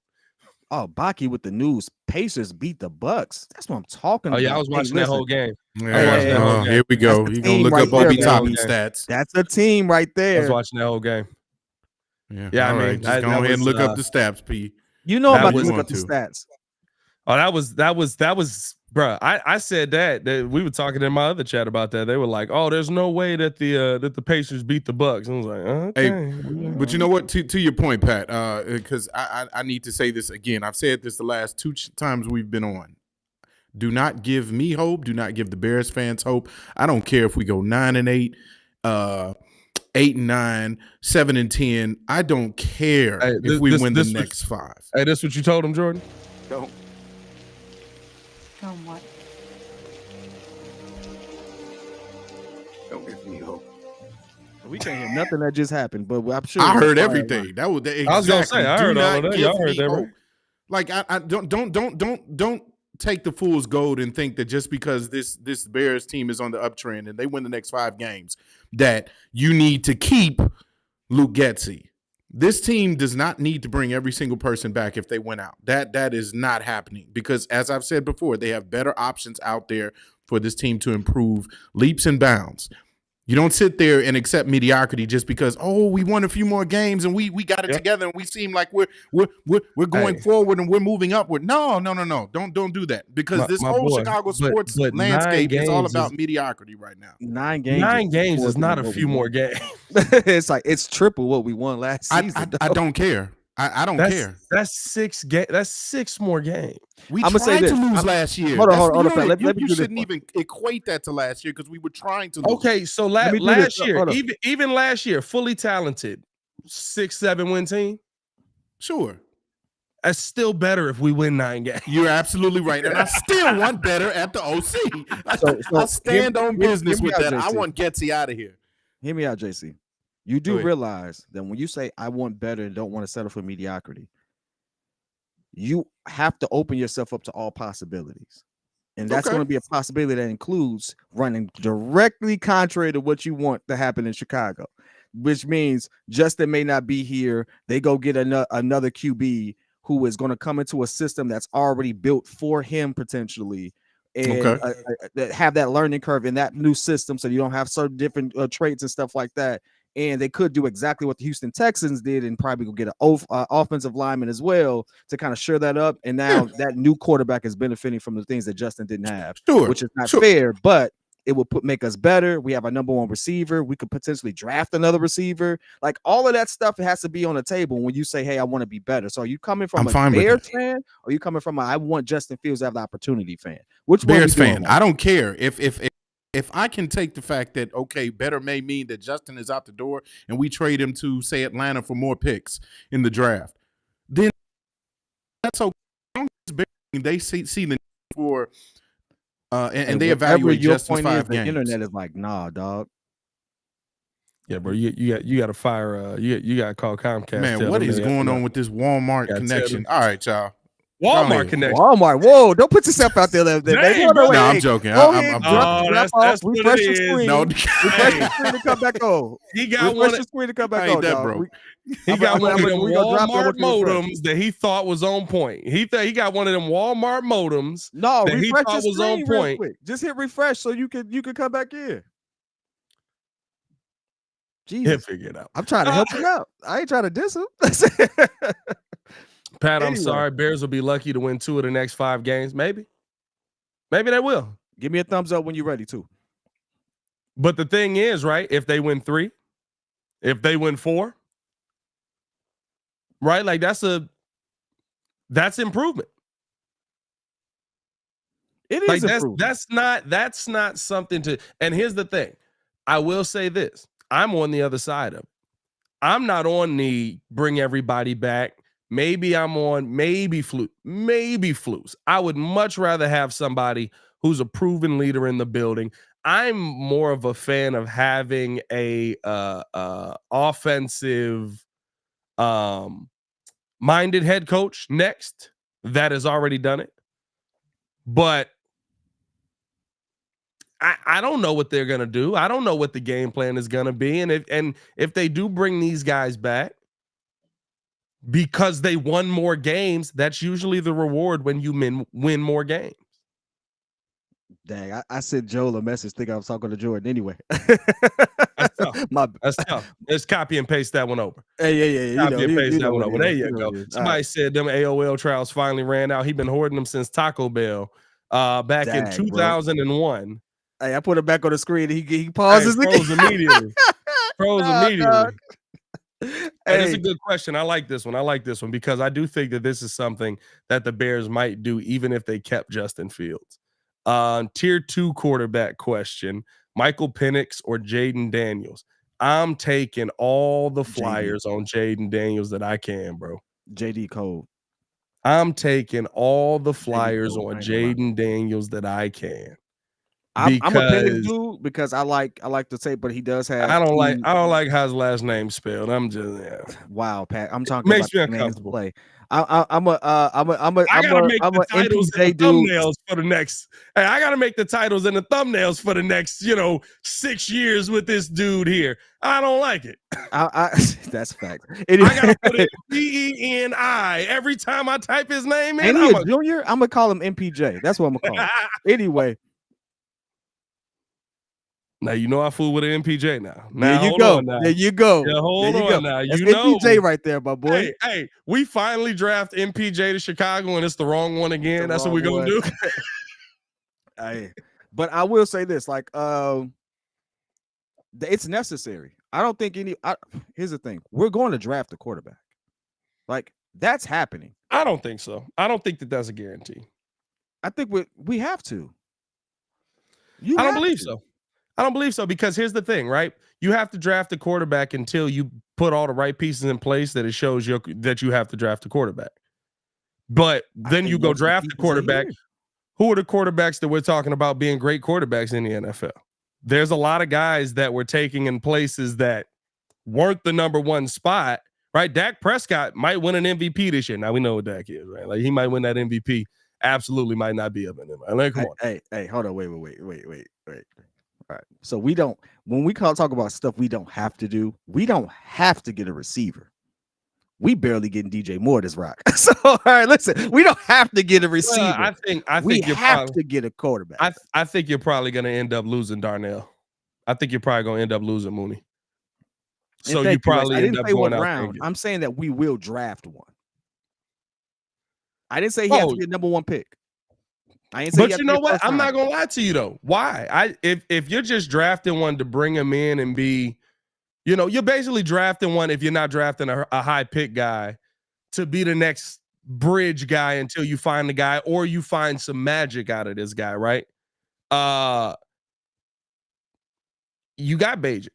Oh, Baki with the news. Pacers beat the Bucks. That's what I'm talking about. Oh, yeah, I was watching that whole game. Here we go. You're going to look up Obi Toppin stats. That's a team right there. I was watching that whole game. Yeah, I mean, just go ahead and look up the stats, P. You know about to look up the stats. Oh, that was, bro. I said that we were talking in my other chat about that. They were like, "Oh, there's no way that the Pacers beat the Bucks." And I was like, "Okay." Hey, but you know what? To your point, Pat, because I need to say this again. I've said this the last 2 times we've been on. Do not give me hope. Do not give the Bears fans hope. I don't care if we go 9-8, 8-9, 7-10. I don't care if we win the next 5. Hey, that's what you told him, Jordan? Don't. Don't what? Don't give me hope. We can't hear nothing that just happened, but I'm sure I heard everything. That was exactly. I was gonna say I heard all of that. Y'all heard that, right? Like I don't take the fool's gold and think that just because this Bears team is on the uptrend and they win the next 5 games that you need to keep Luke Getsy. This team does not need to bring every single person back if they win out. That is not happening because, as I've said before, they have better options out there for this team to improve leaps and bounds. You don't sit there and accept mediocrity just because, oh, we won a few more games and we got it together and we seem like we're going forward and we're moving upward. No. Don't do that because this whole Chicago sports landscape is all about mediocrity right now. 9 games. 9 games is not a few more games. It's like it's triple what we won last season. I don't care. I don't care. That's 6 more games. We tried to lose last year. Hold on. You shouldn't even equate that to last year because we were trying to lose. Okay, so last year, even last year, fully talented, 6-7 win team. Sure. That's still better if we win 9 games. You're absolutely right. And I still want better at the OC. I stand on business with that. I want Getsy out of here. Hear me out, JC. You do realize that when you say I want better and don't want to settle for mediocrity, you have to open yourself up to all possibilities. And that's going to be a possibility that includes running directly contrary to what you want to happen in Chicago, which means Justin may not be here. They go get another QB who is going to come into a system that's already built for him potentially. And have that learning curve in that new system so you don't have certain different traits and stuff like that. And they could do exactly what the Houston Texans did and probably go get an offensive lineman as well to kind of shore that up. And now that new quarterback is benefiting from the things that Justin didn't have, which is not fair, but it will make us better. We have our number 1 receiver. We could potentially draft another receiver. Like all of that stuff has to be on the table when you say, hey, I want to be better. So are you coming from a Bears fan or are you coming from I want Justin Fields to have the opportunity fan? Which Bears fan? I don't care. If I can take the fact that, okay, better may mean that Justin is out the door and we trade him to, say, Atlanta for more picks in the draft, then that's okay. They see the need for and they evaluate Justin's 5 games. The internet is like, nah, dog. Yeah, bro, you got to fire. You got to call Comcast. Man, what is going on with this Walmart connection? All right, y'all. Walmart connection. Walmart. Whoa, don't put yourself out there. No, I'm joking. That's what refresh it the is. screen. No, refresh the screen to come back on. He got refresh the screen to come back on, bro. He got one of them Walmart modems that he thought was on point. He got one of them Walmart modems. No, that he thought was on point. Quick. Just hit refresh so you can come back in. Jesus, he'll figure it out. I'm trying to help you out. I ain't trying to diss him. Pat, I'm sorry. Bears will be lucky to win 2 of the next 5 games. Maybe they will. Give me a thumbs up when you're ready to. But the thing is, right? If they win 3, if they win 4, right? Like that's improvement. It is like that's not something to. And here's the thing. I will say this. I'm on the other side of it. I'm not on the bring everybody back. Maybe I'm on maybe Flus. I would much rather have somebody who's a proven leader in the building. I'm more of a fan of having a offensive minded head coach next that has already done it. But I don't know what they're gonna do. I don't know what the game plan is gonna be. And if they do bring these guys back because they won more games, that's usually the reward when you win more games. Dang, I sent Joel a message thinking I was talking to Jordan anyway. That's tough. That's tough. Let's copy and paste that one over. Hey, yeah. Copy and paste that one over. There you go. Somebody said them AOL trials finally ran out. He been hoarding them since Taco Bell back in 2001. Bro. Hey, I put it back on the screen. He pauses. Froze immediately. Immediately. Hey, it's a good question. I like this one because I do think that this is something that the Bears might do even if they kept Justin Fields. Tier 2 quarterback question: Michael Penix or Jaden Daniels? I'm taking all the flyers on Jaden Daniels that I can, bro. JD Cole. I'm taking all the flyers on Jaden Daniels that I can. I'm a Penix dude because I like to say, but he does have. I don't like how his last name's spelled. I'm just wow, Pat. I'm talking makes about me uncomfortable. Play. I'm a MPJ thumbnails for the next. Hey, I gotta make the titles and the thumbnails for the next 6 years with this dude here. I don't like it. That's a fact. Anyway. I gotta put it PENI every time I type his name in. Ain't he a junior? I'm gonna call him MPJ. That's what I'm gonna call him. Anyway. Now you know I fool with an MPJ now. There you go. There you go. Yeah, hold on now. That's MPJ right there, my boy. Hey, we finally draft MPJ to Chicago, and it's the wrong one again. That's what we're gonna do. But I will say this: like, it's necessary. I don't think here's the thing: we're going to draft a quarterback. Like that's happening. I don't think so. I don't think that's a guarantee. I think we have to. I don't believe so. I don't believe so because here's the thing, right? You have to draft a quarterback until you put all the right pieces in place that it shows you that you have to draft a quarterback. But then you go draft a quarterback. Who are the quarterbacks that we're talking about being great quarterbacks in the NFL? There's a lot of guys that we're taking in places that weren't the number one spot, right? Dak Prescott might win an MVP this year. Now we know what Dak is, right? Like he might win that MVP. Absolutely might not be of it. Like, come on. Hey, hold on. Wait. All right. So when we talk about stuff we don't have to do, we don't have to get a receiver. We barely getting DJ Moore this rock. So all right, listen, we don't have to get a receiver. I think we have to get a quarterback. I think you're probably gonna end up losing Darnell. I think you're probably gonna end up losing Mooney. So you probably end up going out round. I'm saying that we will draft one. I didn't say he has to be a number one pick. But you know what? I'm not gonna lie to you though. Why? If you're just drafting one to bring him in and be, you're basically drafting one if you're not drafting a high pick guy to be the next bridge guy until you find the guy or you find some magic out of this guy, right? You got Bajan.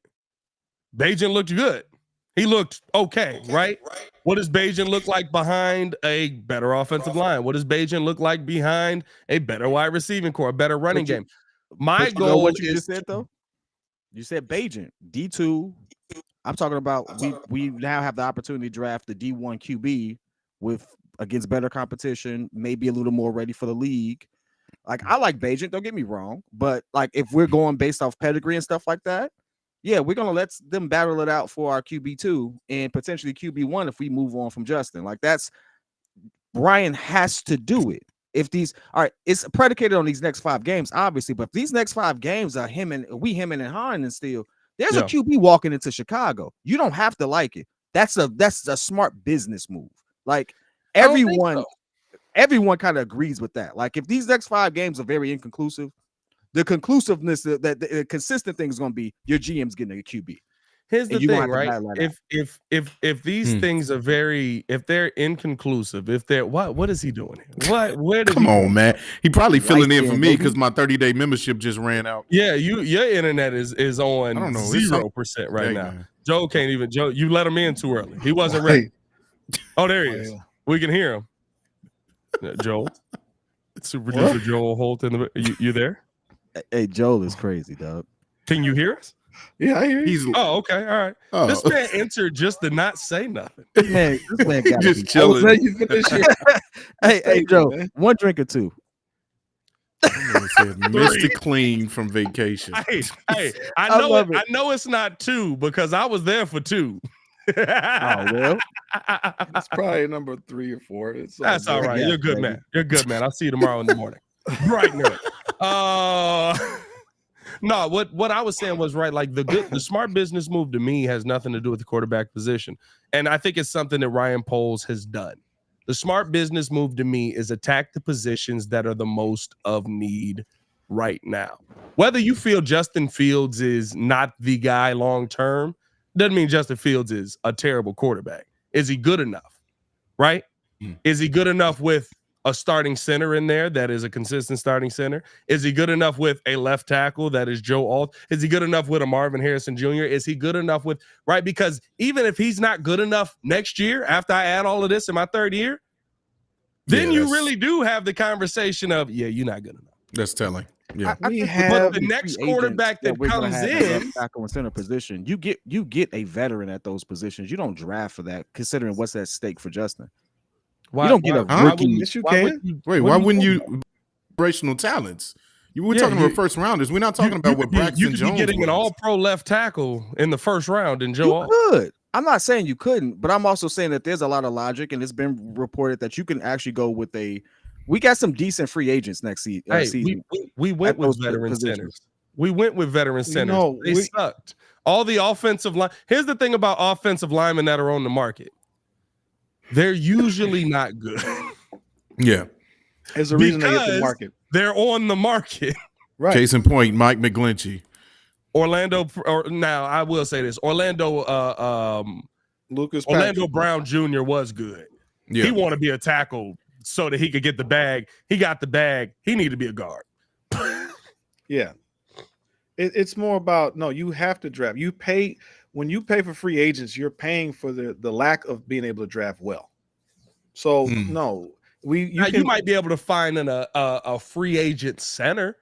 Bajan looked good. He looked okay, right? What does Bajan look like behind a better offensive line? What does Bajan look like behind a better wide receiving core, a better running game? My goal what you just said though. You said Bajan, D2. I'm talking about we now have the opportunity to draft the D1 QB against better competition, maybe a little more ready for the league. Like I like Bajan, don't get me wrong, but like if we're going based off pedigree and stuff like that, yeah, we're gonna let them battle it out for our QB2 and potentially QB1 if we move on from Justin. Like Brian has to do it. It's predicated on these next 5 games, obviously, but if these next 5 games are him and Hahn and still, there's a QB walking into Chicago. You don't have to like it. That's a smart business move. Like everyone kind of agrees with that. Like if these next 5 games are very inconclusive, the conclusiveness that the consistent thing is going to be your GM's getting a QB. Here's the thing, right? If these things are if they're inconclusive, if they're what is he doing here? Where did Come on, man? He probably filling in for me because my 30-day membership just ran out. Yeah, your internet is on 0% right now. Man. Joe can't even. Joe, you let him in too early. He wasn't ready. Oh, there he is. We can hear him. Joel, super producer Joel Holt you there? Hey, Joel is crazy, dog. Can you hear us? Yeah, I hear you. Oh, okay, all right. Oh. This man entered just to not say nothing. Man, this man got just chilling. Hey, Joe, man. One drink or two. Mr. Clean from vacation. Hey, I know it's not two because I was there for two. Oh well, it's probably number 3 or 4. That's all right. You're good, man. You're good, man. I'll see you tomorrow in the morning. Right now. No, what I was saying was right. Like the smart business move to me has nothing to do with the quarterback position, and I think it's something that Ryan Poles has done. The smart business move to me is attack the positions that are the most of need right now. Whether you feel Justin Fields is not the guy long term doesn't mean Justin Fields is a terrible quarterback. Is he good enough? Right? Is he good enough with a starting center in there that is a consistent starting center? Is he good enough with a left tackle that is Joe Alt? Is he good enough with a Marvin Harrison Jr.? Is he good enough with, right? Because even if he's not good enough next year, after I add all of this in my third year, then you really do have the conversation of, you're not good enough. That's telling. Yeah, but the next quarterback that comes in, tackle and center position, you get a veteran at those positions. You don't draft for that, considering what's at stake for Justin. Why, you don't get a rookie. Yes, you can. Why wouldn't you? Operational talents. We're talking about first rounders. We're not talking about what Braxton Jones. You could be getting an all-pro left tackle in the first round in Joe. You could. I'm not saying you couldn't, but I'm also saying that there's a lot of logic, and it's been reported that you can actually go with we got some decent free agents next season. We went with veteran centers. We went with veteran centers. They sucked. All the offensive line. Here's the thing about offensive linemen that are on the market. They're usually not good. Yeah. There's a reason they hit the market. They're on the market. Right. Case in point, Mike McGlinchey. Now I will say this. Orlando Brown Jr. was good. Yeah. He wanted to be a tackle so that he could get the bag. He got the bag. He needed to be a guard. Yeah. It's more about, you have to draft. When you pay for free agents, you're paying for the lack of being able to draft well. So you might be able to find a free agent center,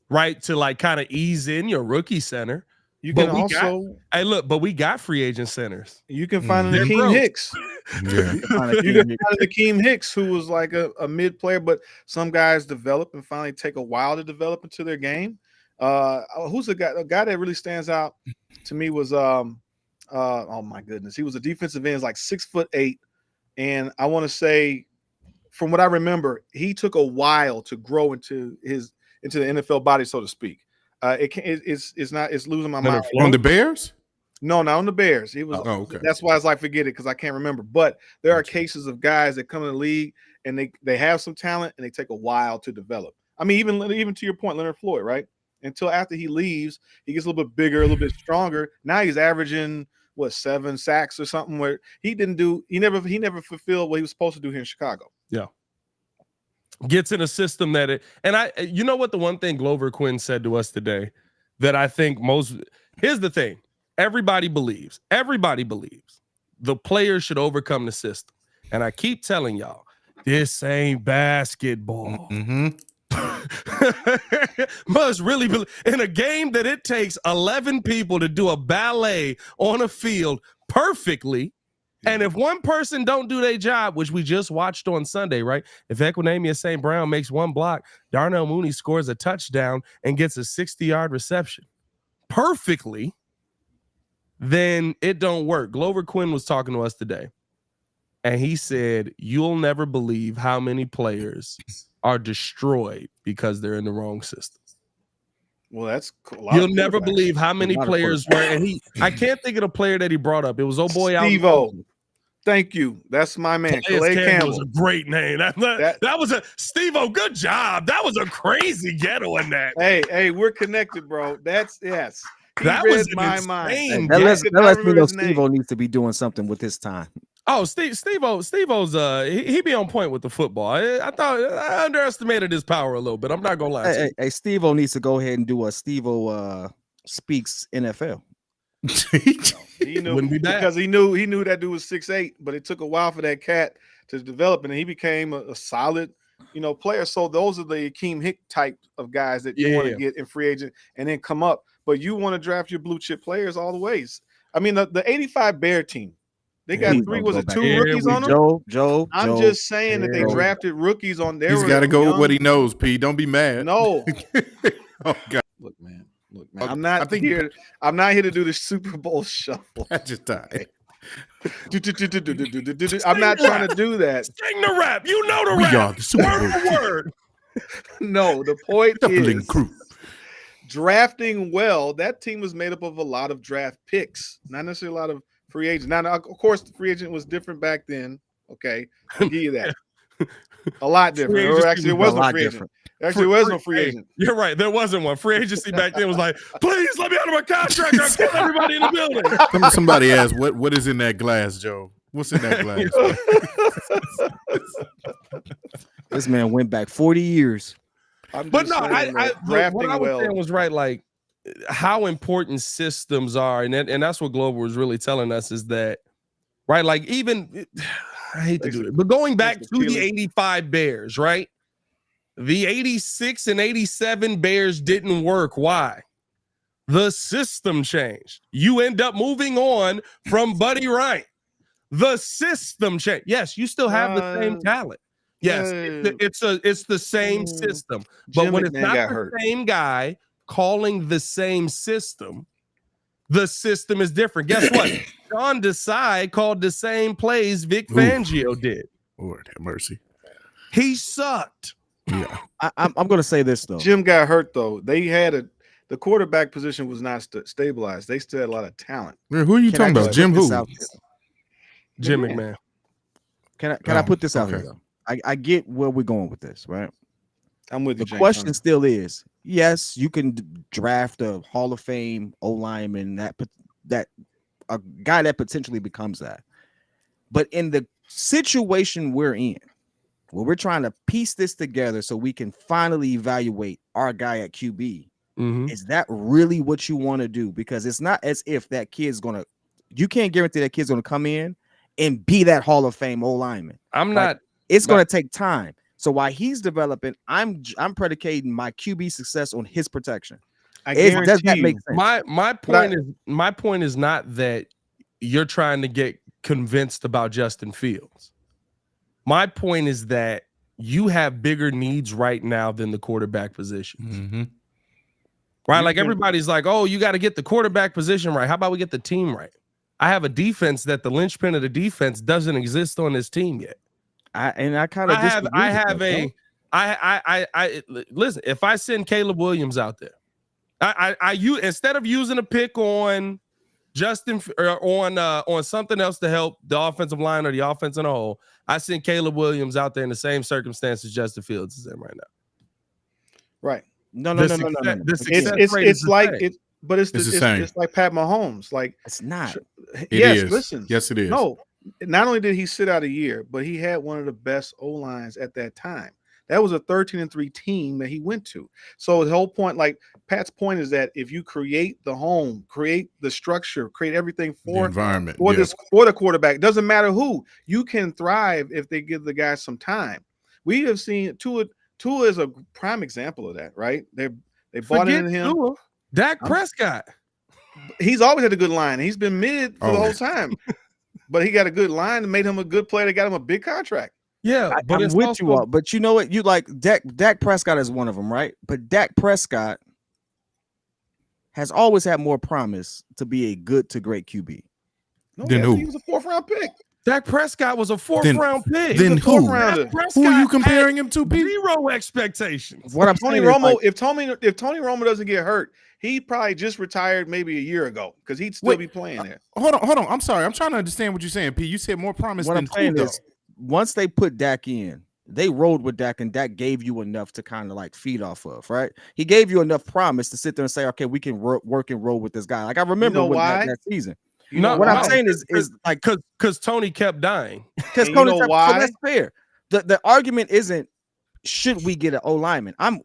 right, to like kind of ease in your rookie center. You can also but we got free agent centers. You can find Nakeem Hicks. Yeah. You can find Nakeem Hicks, who was like a mid player, but some guys develop and finally take a while to develop into their game. Who's a guy that really stands out to me was oh my goodness, he was a defensive end, like 6'8", and I want to say, from what I remember, he took a while to grow into the NFL body, so to speak. It's losing my mind. On the Bears? No, not on the Bears. He was. Oh, okay. That's why I was like, forget it, because I can't remember. But there are cases of guys that come in the league and they have some talent and they take a while to develop. I mean, even to your point, Leonard Floyd, right? Until after he leaves, he gets a little bit bigger, a little bit stronger. Now he's averaging 7 sacks or something, where he never fulfilled what he was supposed to do here in Chicago. Yeah. Gets in a system that you know what, the one thing Glover Quinn said to us today that I think here's the thing. Everybody believes the players should overcome the system. And I keep telling y'all, this ain't basketball. Mm-hmm. Must really be in a game that it takes 11 people to do a ballet on a field perfectly. And if one person don't do their job, which we just watched on Sunday, right? If Equinemius St. Brown makes one block, Darnell Mooney scores a touchdown and gets a 60-yard reception perfectly, then it don't work. Glover Quinn was talking to us today, and he said, you'll never believe how many players are destroyed because they're in the wrong system. Well, that's cool. You'll never believe how many players were, and I can't think of the player that he brought up. It was Steve-O. Thank you. That's my man. Calais Campbell was a great name. That was a Steve-O. Good job. That was a crazy ghetto in that. Hey, we're connected, bro. Yes. That read was my insane. mind. That lets me know his name. Steve-O needs to be doing something with his time. Oh, Steve-O's he be on point with the football. I underestimated his power a little bit. I'm not gonna lie to you. Hey, Steve-O needs to go ahead and do a Steve-O speaks NFL. He knew Wouldn't be bad. because he knew that dude was 6'8", but it took a while for that cat to develop, and he became a solid, player. So those are the Akeem Hick type of guys that you want to get in free agent and then come up. But you want to draft your blue chip players all the ways. I mean, the 85 Bear team, they got two rookies on them. Joe. I'm just saying that they drafted rookies on there. He's got to go with what he knows, P. Don't be mad. No. Oh God. Look, man. I'm not here to do the Super Bowl shuffle. That's just time. I'm not trying to do that. Sing the rap. You know the rap. We are the Super Bowl. Word. No, the point is crew. Drafting well. That team was made up of a lot of draft picks, not necessarily a lot of free agents. Now, of course, the free agent was different back then. Okay, I'll give you that. A lot different. Or actually, it wasn't a free agent. Actually, it wasn't a free agent. You're right. There wasn't one. Free agency back then was like, please let me out of my contract. I kill everybody in the building. Somebody asked, what is in that glass, Joe? What's in that glass? This man went back 40 years. But no, what I was saying was right. Like how important systems are, and that's what Global was really telling us is that, right? Like even I hate to do it, but going back to the 85 Bears, right? The 86 and 87 Bears didn't work. Why? The system changed. You end up moving on from Buddy Wright. The system changed. Yes, you still have the same talent. Yes, it's the same system. But when it's not the same guy calling the same system, the system is different. Guess what? Sean Desai called the same plays Vic Fangio did. Lord have mercy. He sucked. Yeah, I'm going to say this though. Jim got hurt though. They had the quarterback position was not stabilized. They still had a lot of talent. Man, who are you talking about? Jim who? Jim McMahon. Can I put this out here though? I get where we're going with this, right? I'm with you. The question still is, yes, you can draft a Hall of Fame O-lineman, that a guy that potentially becomes that. But in the situation we're in, where we're trying to piece this together so we can finally evaluate our guy at QB, is that really what you want to do? Because it's not as if that kid's going to, you can't guarantee that kid's going to come in and be that Hall of Fame O-lineman. It's going to take time. So while he's developing, I'm predicating my QB success on his protection. Does that make sense? My point is not that you're trying to get convinced about Justin Fields. My point is that you have bigger needs right now than the quarterback position. Right? Like everybody's like, oh, you got to get the quarterback position right. How about we get the team right? I have a defense that the linchpin of the defense doesn't exist on this team yet. Listen, if I send Caleb Williams out there, I instead of using a pick on Justin or on something else to help the offensive line or the offense in a whole, I send Caleb Williams out there in the same circumstances Justin Fields is in right now. Right. No. It's like Pat Mahomes. Like it's not. Listen. Yes, it is. No, not only did he sit out a year, but he had one of the best O-lines at that time. That was a 13-3 team that he went to. So the whole point, like Pat's point, is that if you create the home, create the structure, create everything for the environment, for the quarterback, doesn't matter who, you can thrive if they give the guy some time. We have seen Tua is a prime example of that, right? They bought into him. Tua. Dak Prescott. He's always had a good line. He's been mid for the whole time. But he got a good line and made him a good player. They got him a big contract. Yeah, but I'm with you all. But you know what? You like Dak Prescott is one of them, right? But Dak Prescott has always had more promise to be a good to great QB. No, he was a 4th round pick. Dak Prescott was a 4th round pick. Then who? Who are you comparing him to? Zero expectations. What I'm Tony Romo, if Tony Romo doesn't get hurt, he probably just retired maybe a year ago because he'd still be playing there. Hold on. I'm sorry. I'm trying to understand what you're saying, P. You said more promise than who, though? Once they put Dak in, they rode with Dak, and Dak gave you enough to kind of like feed off of, right? He gave you enough promise to sit there and say, okay, we can work and roll with this guy. Like I remember that season. What I'm saying is like because Tony kept dying. Because Tony kept, so that's fair. The argument isn't should we get an O lineman? I'm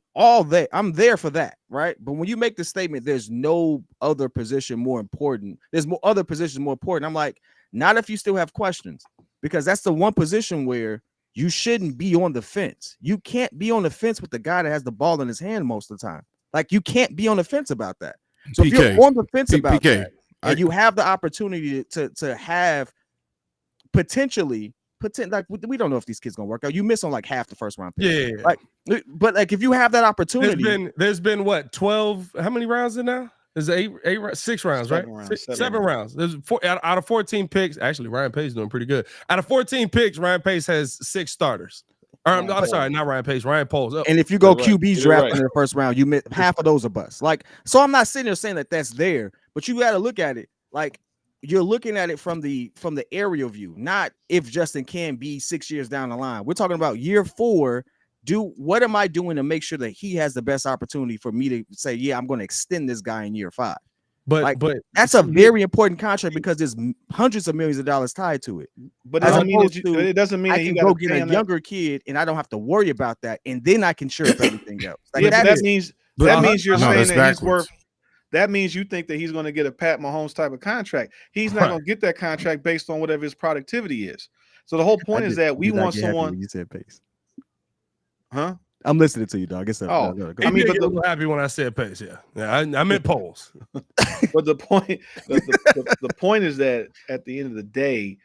there for that, right? But when you make the statement, there's no other position more important. There's more other positions more important. I'm like, not if you still have questions, because that's the one position where you shouldn't be on the fence. You can't be on the fence with the guy that has the ball in his hand most of the time. Like you can't be on the fence about that. So if you're on the fence about that, and you have the opportunity to have potentially like we don't know if these kids gonna work out. You miss on like half the first round pick. Yeah. Like, but like if you have that opportunity, there's been what 12? How many rounds in now? There's 6 rounds, right? Seven rounds. There's 4 out of 14 picks. Actually, Ryan Pace is doing pretty good. Out of 14 picks, Ryan Pace has 6 starters. I'm sorry, not Ryan Pace, Ryan Poles. Oh. And if you go QB draft in the first round, you miss half of those are busts. Like, so I'm not sitting there saying that that's there, but you got to look at it like you're looking at it from the aerial view, not if Justin can be 6 years down the line. We're talking about year 4. What am I doing to make sure that he has the best opportunity for me to say, yeah, I'm going to extend this guy in year 5. But that's a very important contract because there's hundreds of millions of dollars tied to it. But it doesn't mean I can go get a younger kid and I don't have to worry about that, and then I can shore up everything else. Like that means you're saying that he's worth. That means you think that he's going to get a Pat Mahomes type of contract. He's not going to get that contract based on whatever his productivity is. So the whole point is that we want someone. You said Pace, huh? I'm listening to you, dog. It's I mean, but I'm happy when I said Pace. Yeah, I meant polls. But the point is that at the end of the day,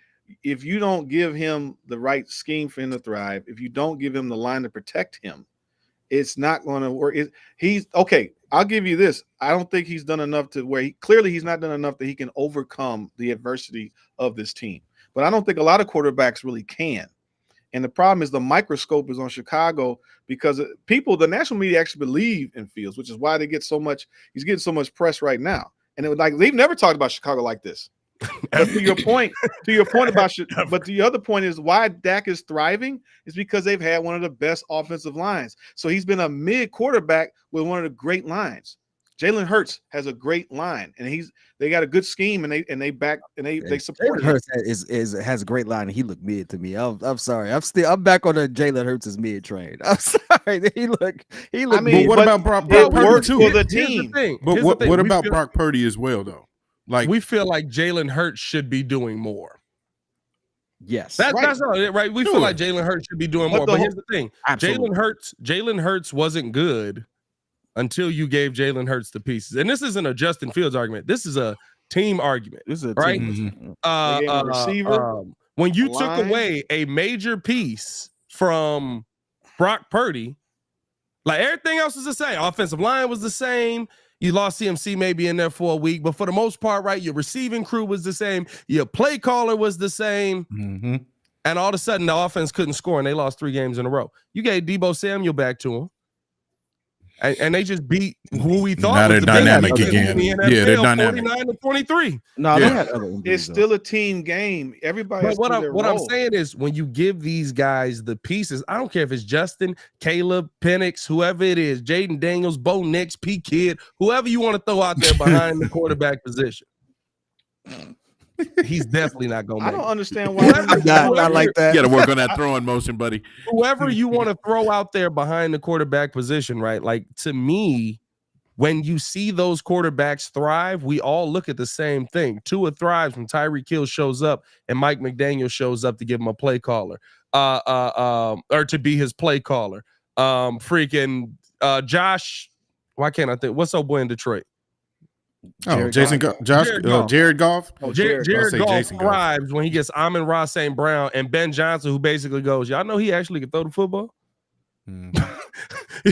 if you don't give him the right scheme for him to thrive, if you don't give him the line to protect him, it's not going to work. He's okay. I'll give you this. I don't think he's done enough to where he's not done enough that he can overcome the adversity of this team. But I don't think a lot of quarterbacks really can. And the problem is the microscope is on Chicago because the national media actually believe in Fields, which is why he's getting so much press right now. And it was like they've never talked about Chicago like this. But to your point about but the other point is why Dak is thriving is because they've had one of the best offensive lines. So he's been a mid quarterback with one of the great lines. Jalen Hurts has a great line, and they got a good scheme, and they support him. Hurts has a great line, and he looked mid to me. I'm sorry, I'm back on the Jalen Hurts' mid train. I'm sorry, he looked. I mean, what about Brock Purdy too? For the team. But what about Brock Purdy as well, though? Like we feel like Jalen Hurts should be doing more. Yes, that's right. We feel like Jalen Hurts should be doing more. But here's the thing: Jalen Hurts wasn't good until you gave Jalen Hurts the pieces. And this isn't a Justin Fields argument. This is a team argument. This is a right. Team. Receiver. When you took away a major piece from Brock Purdy, like everything else is the same. Offensive line was the same. You lost CMC maybe in there for a week, but for the most part, right, your receiving crew was the same. Your play caller was the same. Mm-hmm. And all of a sudden, the offense couldn't score, and they lost 3 games in a row. You gave Deebo Samuel back to him. And they just beat who we thought. Now they're dynamic again. Yeah, they're dynamic. 49-23. No, they had other it's still a team game. Everybody. But what I'm saying is, when you give these guys the pieces, I don't care if it's Justin, Caleb, Penix, whoever it is, Jaden Daniels, Bo Nix, P. Kid, whoever you want to throw out there behind the quarterback position. He's definitely not going to make it. I don't understand why. Not like that. You got to work on that throwing motion, buddy. Whoever you want to throw out there behind the quarterback position, right? Like, to me, when you see those quarterbacks thrive, we all look at the same thing. Tua thrives when Tyreek Hill shows up and Mike McDaniel shows up to give him a play caller, or to be his play caller. Josh, why can't I think? What's old boy in Detroit? Jared Goff. Jared Goff thrives when he gets Amon-Ra St. Brown and Ben Johnson, who basically goes, y'all know he actually can throw the football. You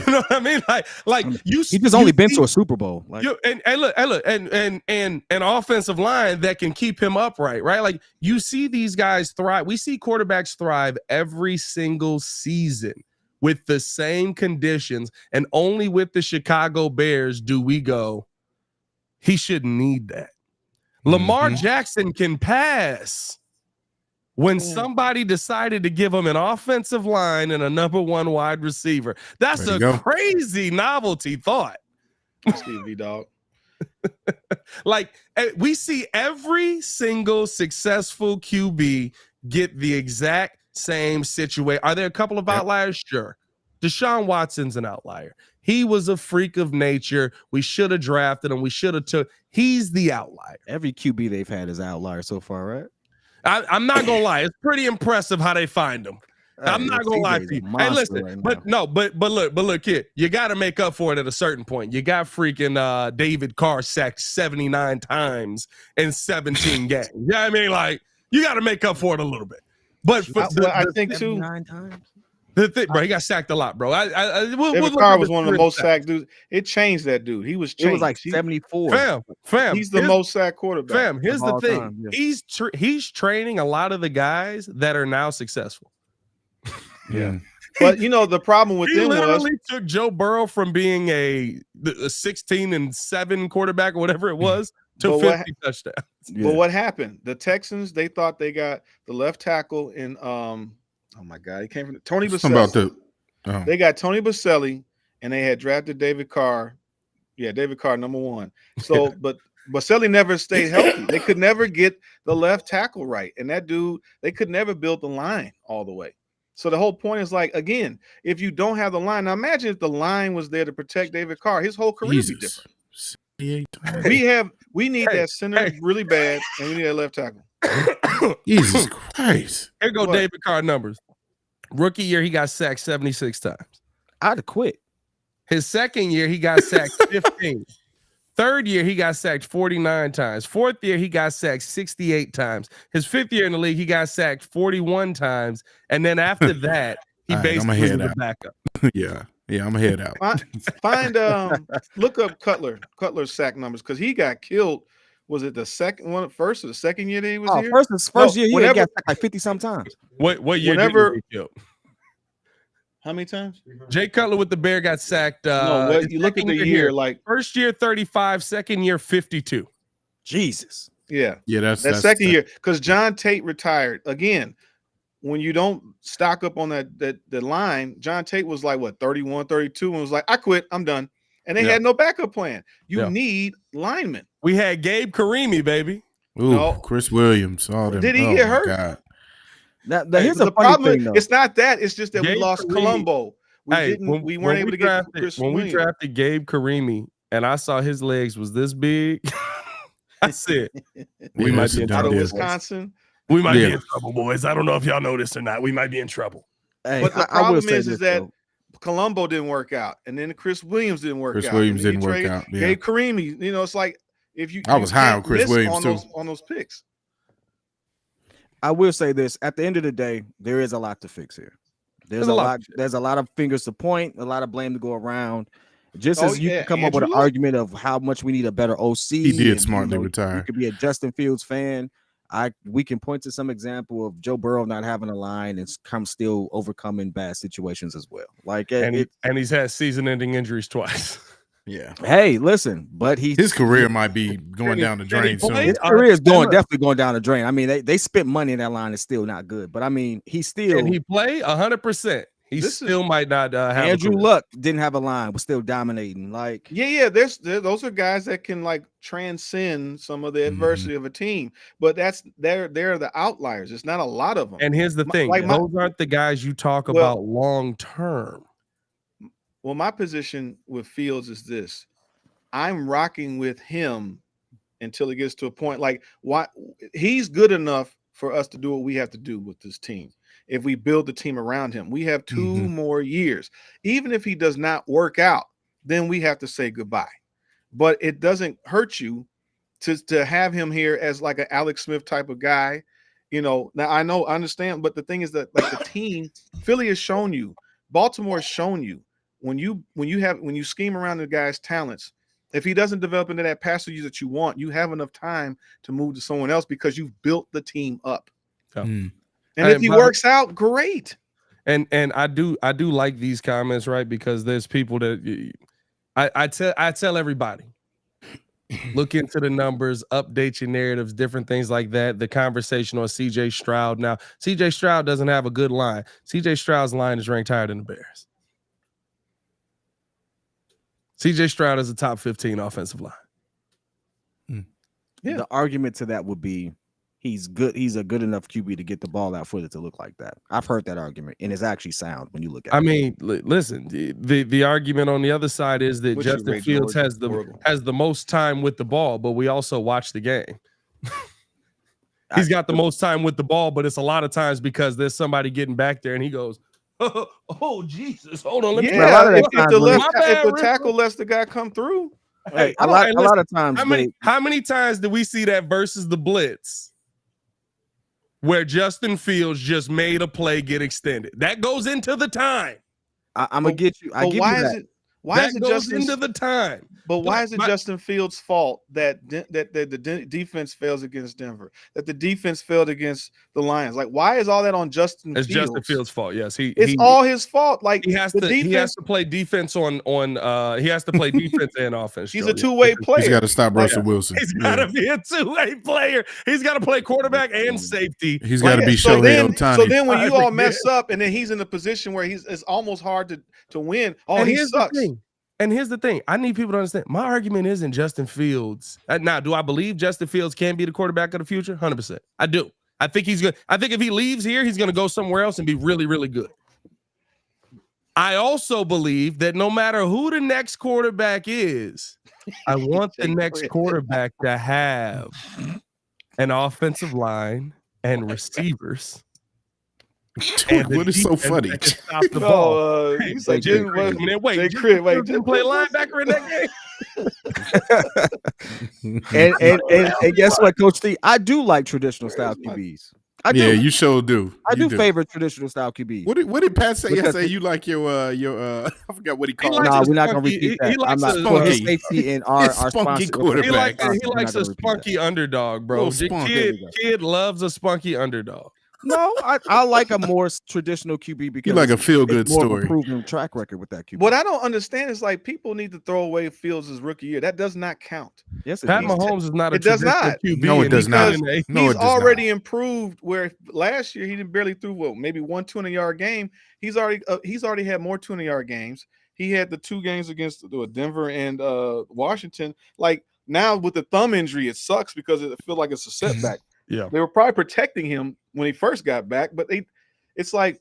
know what I mean? Like he just only been to a Super Bowl. Like, and an offensive line that can keep him upright, right? Like you see these guys thrive. We see quarterbacks thrive every single season with the same conditions, and only with the Chicago Bears do we go, he shouldn't need that. Lamar Jackson can pass. when somebody decided to give him an offensive line and a number 1 wide receiver. That's a crazy novelty thought. Steve V, dog. Like, we see every single successful QB get the exact same situation. Are there a couple of outliers? Sure. Deshaun Watson's an outlier. He was a freak of nature. We should have drafted him. We should have took. He's the outlier. Every QB they've had is outlier so far, right? I'm not gonna lie. It's pretty impressive how they find him. I'm not gonna lie to you. Hey, listen, but look, kid, you got to make up for it at a certain point. You got freaking David Carr sacked 79 times in 17 games. You know what I mean? Like, you got to make up for it a little bit. But I think too. 9 times. Bro, he got sacked a lot, bro. David Carr was one of the most sacked dudes. It changed that dude. He was changed. It was like 74. Fam. He's the most sacked quarterback. Fam, here's the thing. Time, yeah. He's training a lot of the guys that are now successful. Yeah. But the problem with them literally took Joe Burrow from being a 16-7 quarterback or whatever it was to 50 touchdowns. Yeah. But what happened? The Texans, they thought they got the left tackle in oh my God, he came from Tony Baselli. They got Tony Baselli, and they had drafted David Carr. Yeah, David Carr, number 1. So, but Baselli never stayed healthy. They could never get the left tackle right, and that dude, they could never build the line all the way. So the whole point is, like, again, if you don't have the line, now imagine if the line was there to protect David Carr, his whole career would be different. We need that center really bad, and we need that left tackle. Jesus Christ. Here go David Carr numbers. Rookie year, he got sacked 76 times. I'd have quit. His second year, he got sacked 15. Third year, he got sacked 49 times. Fourth year, he got sacked 68 times. His fifth year in the league, he got sacked 41 times. And then after that, he basically was the backup. Yeah, I'm head out. Look up Cutler's sack numbers, because he got killed. Was it the first or the second year that he was here? First year, he got sacked like 50 sometimes. What year did he get killed? How many times? Jay Cutler with the Bear got sacked. You look at the year, like first year 35, second year 52. Jesus. Yeah. That's second year, because John Tate retired. Again, when you don't stock up on the line, John Tate was like, what, 31, 32, and was like, I quit, I'm done. And they had no backup plan. You need linemen. We had Gabe Karimi, baby. Ooh, Chris Williams. Did he get hurt? God. Now, here's the problem. Thing, it's not that. It's just that we lost Colombo. We weren't able to get Chris Williams. We drafted Gabe Karimi, and I saw his legs was this big, I said, we might be in trouble. Out of Wisconsin. We might be in trouble, boys. I don't know if y'all know this or not. We might be in trouble. Hey, but the problem is that Colombo didn't work out, and then Chris Williams didn't work out. Chris Williams didn't work out. Yeah. Gabe Karimi, it's like if you I was high on Chris Williams on those picks. I will say this: at the end of the day, there is a lot to fix here. There's a lot. There's a lot of fingers to point, a lot of blame to go around. Just as you can come up with an argument of how much we need a better OC. He did smartly retire. You could be a Justin Fields fan. We can point to some example of Joe Burrow not having a line and still overcoming bad situations as well. And he's had season-ending injuries twice. Yeah. Hey, listen, but his career might be going down the drain soon. His career is definitely going down the drain. I mean, they spent money in that line. It's still not good. But I mean, he still. Can he play 100%? He still might not have. Andrew Luck didn't have a line, was still dominating. Those are guys that can transcend some of the adversity of a team. But they're the outliers. It's not a lot of them. And here's the thing: those aren't the guys you talk about long term. Well, my position with Fields is this: I'm rocking with him until it gets to a point he's good enough for us to do what we have to do with this team. If we build the team around him, we have 2 more years. Even if he does not work out, then we have to say goodbye. But it doesn't hurt you to have him here as like an Alex Smith type of guy. Now I understand, but the thing is that the team, Philly has shown you, Baltimore has shown you, when you scheme around the guy's talents, if he doesn't develop into that passer that you want, you have enough time to move to someone else because you've built the team up. And if he works out, great. And I do like these comments, right? Because there's people that I tell everybody, look into the numbers, update your narratives, different things like that. The conversation on C.J. Stroud. Now, C.J. Stroud doesn't have a good line. C.J. Stroud's line is ranked higher than the Bears. C.J. Stroud is a top 15 offensive line. Yeah. The argument to that would be he's good. He's a good enough QB to get the ball out footed to look like that. I've heard that argument, and it's actually sound when you look at it. I mean, listen, the argument on the other side is that Justin Fields has the most time with the ball, but we also watch the game. He's got the most time with the ball, but it's a lot of times because there's somebody getting back there and he goes, oh Jesus, hold on. Let me if the tackle lets the guy come through. Hey, a lot of times. How many times do we see that versus the blitz where Justin Fields just made a play get extended? That goes into the time. I'm gonna get you. Why is it goes into the time? But why is it Justin Fields' fault that the defense fails against Denver? That the defense failed against the Lions? Like, why is all that on Justin Fields? It's Justin Fields' fault. Yes, it's all his fault. Like he has to play defense on he has to play defense and offense. He's a two-way player. He's got to stop Russell Wilson. He's got to be a two-way player. He's got to play quarterback and safety. He's got to be Shohei Ohtani. So then when you all mess up and then he's in a position where it's almost hard to win. Oh, he sucks. And here's the thing. I need people to understand. My argument isn't Justin Fields. Now, do I believe Justin Fields can be the quarterback of the future? 100%. I do. I think he's good. I think if he leaves here, he's going to go somewhere else and be really, really good. I also believe that no matter who the next quarterback is, I want the next quarterback to have an offensive line and receivers. Dude, what is so funny? No, you said Jim didn't play linebacker in that game. and guess what, Coach T? I do like traditional style QBs. I do. Yeah, you sure do. I do favor traditional style QBs. What did Pat say yesterday? You like your I forgot what he called it. No, we're not gonna repeat that. I'm not spunky. Safety in our spunky quarterback. He likes a spunky underdog, bro. The kid loves a spunky underdog. No, I like a more traditional QB because you like a feel-good story. Proven track record with that QB. What I don't understand is like people need to throw away Fields' rookie year. That does not count. Yes, Pat Mahomes is not a traditional QB. No, it does not. He's already improved. Where last year he didn't barely threw maybe 1 200-yard game. He's already had more 200-yard games. He had the 2 games against Denver and Washington. Like now with the thumb injury, it sucks because it feels like it's a setback. Yeah, they were probably protecting him when he first got back, but it's like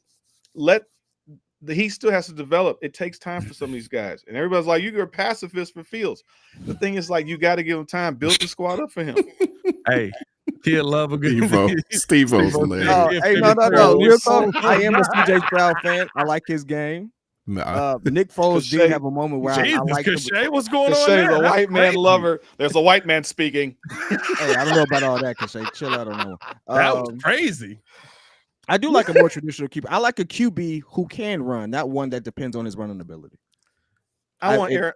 he still has to develop. It takes time for some of these guys, and everybody's like, "You're a pacifist for Fields." The thing is, like, you got to give him time, build the squad up for him. Hey, kid, love a good Steve-O's hilarious. Hey, no. Real talk. I am a CJ Stroud fan. I like his game. Nick Foles did have a moment where I like what's going on there? Is a white man lover. There's a white man speaking. Hey, I don't know about all that, Cachet. Chill out on that one. That was crazy. I do like a more traditional QB. I like a QB who can run, not one that depends on his running ability. I'm gonna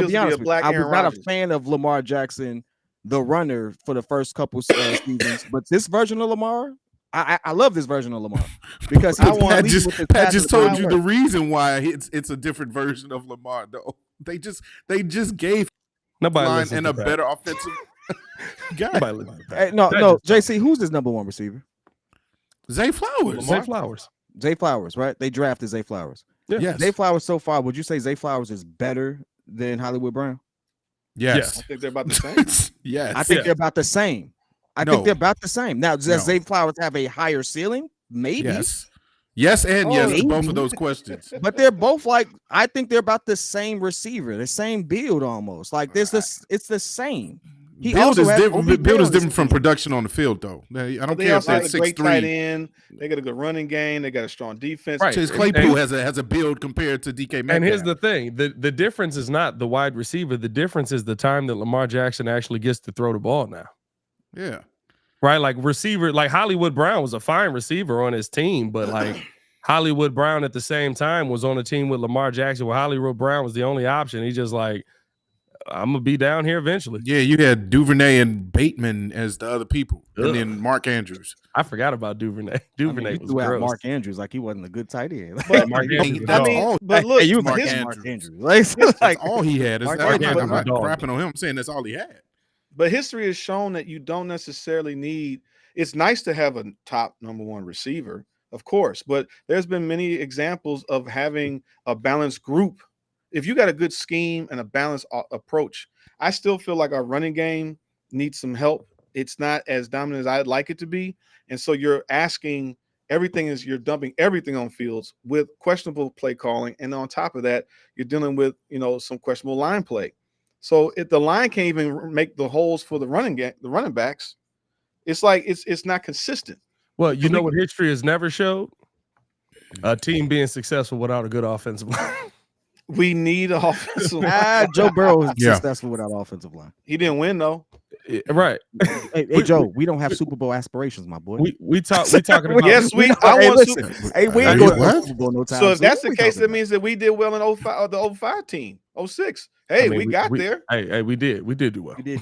be honest with you. I was not a fan of Lamar Jackson, the runner, for the first couple seasons, but this version of Lamar, I love this version of Lamar because Pat just told you the reason why it's a different version of Lamar. Though they just gave line and a better offensive guy. Hey, no, JC, who's his number 1 receiver? Zay Flowers. Zay Flowers, right? They drafted Zay Flowers. Yeah. Yes. Zay Flowers so far. Would you say Zay Flowers is better than Hollywood Brown? Yes. I think they're about the same. Yes. I think they're about the same. Think they're about the same. Now, does Zay Flowers have a higher ceiling? Maybe. Yes, and yes to both of those questions. But they're both I think they're about the same receiver, the same build almost. Like it's the same. Build is different from production on the field, though. I don't care if they're 6'3". Great tight end. They got a good running game. They got a strong defense. Right. Chase Claypool has a build compared to DK Metcalf. And here's the thing: the difference is not the wide receiver. The difference is the time that Lamar Jackson actually gets to throw the ball now. Yeah. Right. Like receiver, like Hollywood Brown was a fine receiver on his team, but like Hollywood Brown at the same time was on a team with Lamar Jackson, where Hollywood Brown was the only option. He just like, I'm gonna be down here eventually. Yeah, you had Duvernay and Bateman as the other people, and then Mark Andrews. I forgot about Duvernay. Duvernay was gross. Mark Andrews like he wasn't a good tight end. But Mark Andrews, but look, you Mark Andrews. That's all he had. I'm not crapping on him. I'm saying that's all he had. But history has shown that you don't necessarily need. It's nice to have a top number one receiver, of course, but there's been many examples of having a balanced group. If you got a good scheme and a balanced approach, I still feel like our running game needs some help. It's not as dominant as I'd like it to be. And so you're asking you're dumping everything on Fields with questionable play calling. And on top of that, you're dealing with, some questionable line play. So if the line can't even make the holes for the running backs, it's like it's not consistent. Well, you know what history has never showed? A team being successful without a good offensive line. We need an offensive line. Joe Burrow was successful without offensive line. He didn't win though. Right. Hey, Joe, we don't have Super Bowl aspirations, my boy. We talking about yes, we want Super Bowl. Hey, we ain't going to Super Bowl no time. So if that's the case, that means that we did well in 05, the 05 team, 06. Hey, we got there. Hey, we did do well. We did.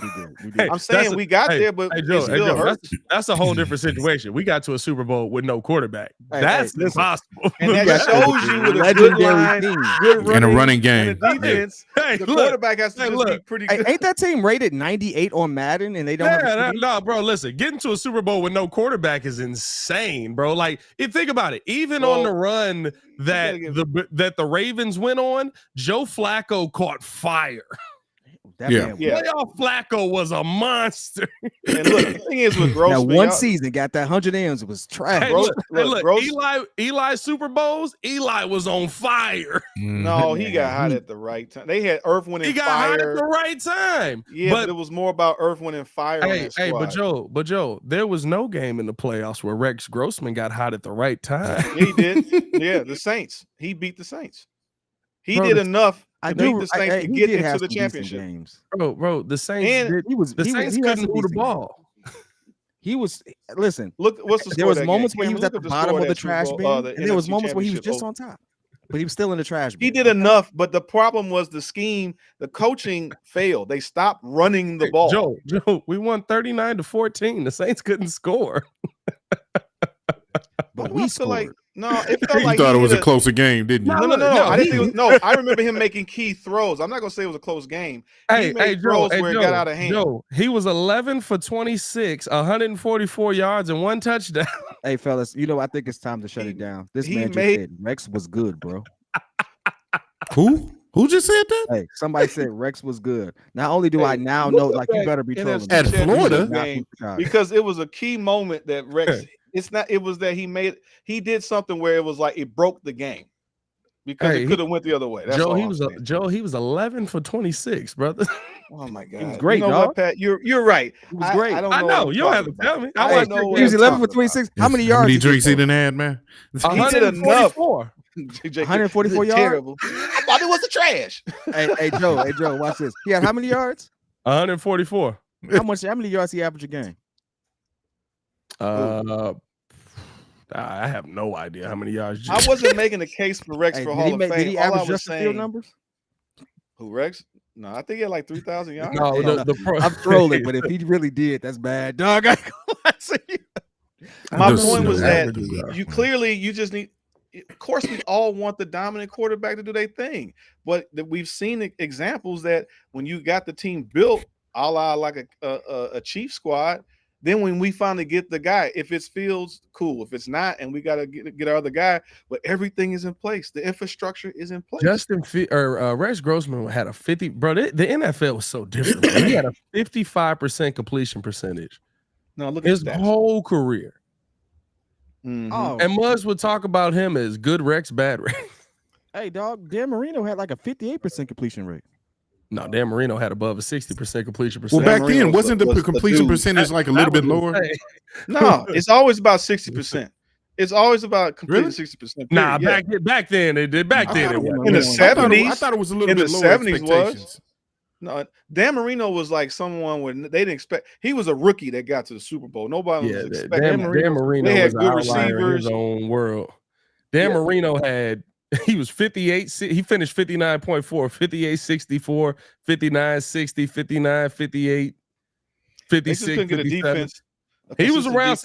Hey, I'm saying we got there, but Joe, still hurt. That's a whole different situation. We got to a Super Bowl with no quarterback. That's impossible. And that shows you with a good line, good running, and a running game, and a defense. The quarterback has to be pretty good. Ain't that team rated 98 on Madden, and they don't? No, bro. Listen, getting to a Super Bowl with no quarterback is insane, bro. Like, if think about it, even on the run that the Ravens went on, Joe Flacco caught fire. Playoff Flacco was a monster. And look, the thing is with Grossman, now one season got that 100 M's, it was trash. Hey, look, Eli Super Bowls, Eli was on fire. No, he got hot at the right time. They had Earth, Wind, and Fire. He got hot at the right time. Yeah, but it was more about Earth, Wind, and Fire. Hey, but Joe, there was no game in the playoffs where Rex Grossman got hot at the right time. Yeah, he did. Yeah, the Saints. He beat the Saints. He did enough to beat the Saints to get into the championship. Games. Bro, the Saints. The Saints couldn't move the ball. He was listen. Look, what's the score? There was moments where he was at the bottom of the trash bin, and there was moments where he was just on top, but he was still in the trash bin. He did enough, but the problem was the scheme, the coaching failed. They stopped running the ball. Joe, we won 39-14. The Saints couldn't score. But we scored. It felt like you thought it was a closer game, didn't you? No. I didn't think I remember him making key throws. I'm not gonna say it was a close game. He made throws where it got out of hand. Joe, he was 11 for 26, 144 yards and one touchdown. Hey, fellas, I think it's time to shut it down. This man just said Rex was good, bro. Who just said that? Hey, somebody said Rex was good. Not only do I now know, like, you better be trolling at Florida because it was a key moment that Rex. It was that he did something where it was like it broke the game because it could have went the other way. That's he was 11 for 26. Brother. Oh my God. He was great, what, Pat? You're right. He was great. I know. You don't have to tell me. He was 11 for 26. How many yards? How many drinks he didn't have, man? He did enough. 144 yards. Terrible. I thought it was the trash. Hey, Joe, watch this. He had how many yards? 144. How many yards he averaged a game? I have no idea how many yards. I wasn't making a case for Rex for Hall of Fame. Did he average just the field numbers? Who, Rex? No, I think he had like 3,000 yards. No, I'm trolling, but if he really did, that's bad, dog. My point was that you just need. Of course, we all want the dominant quarterback to do their thing, but we've seen examples that when you got the team built, a la like a Chief squad. Then when we finally get the guy, if it feels cool, if it's not, and we got to get our other guy, but everything is in place. The infrastructure is in place. Rex Grossman had a 50, bro. The NFL was so different. He had a 55% completion percentage. No, look at his whole career. Mm-hmm. Oh. And Muzz would talk about him as good Rex, bad Rex. Hey, dog, Dan Marino had like a 58% completion rate. No, Dan Marino had above a 60% completion percentage. Well, back then, wasn't the completion percentage like a little bit lower? No, it's always about 60%. It's always about completing 60%. Nah, back then they did. Back then it was. In the 70s, I thought it was a little bit lower. In the 70s was. No, Dan Marino was like someone when they didn't expect. He was a rookie that got to the Super Bowl. Nobody was expecting. Dan Marino they had was good receivers in his own world. Dan Marino had He was 58. He finished 59.4, 58, 64, 59, 60, 59, 58, 56, 57. He was around.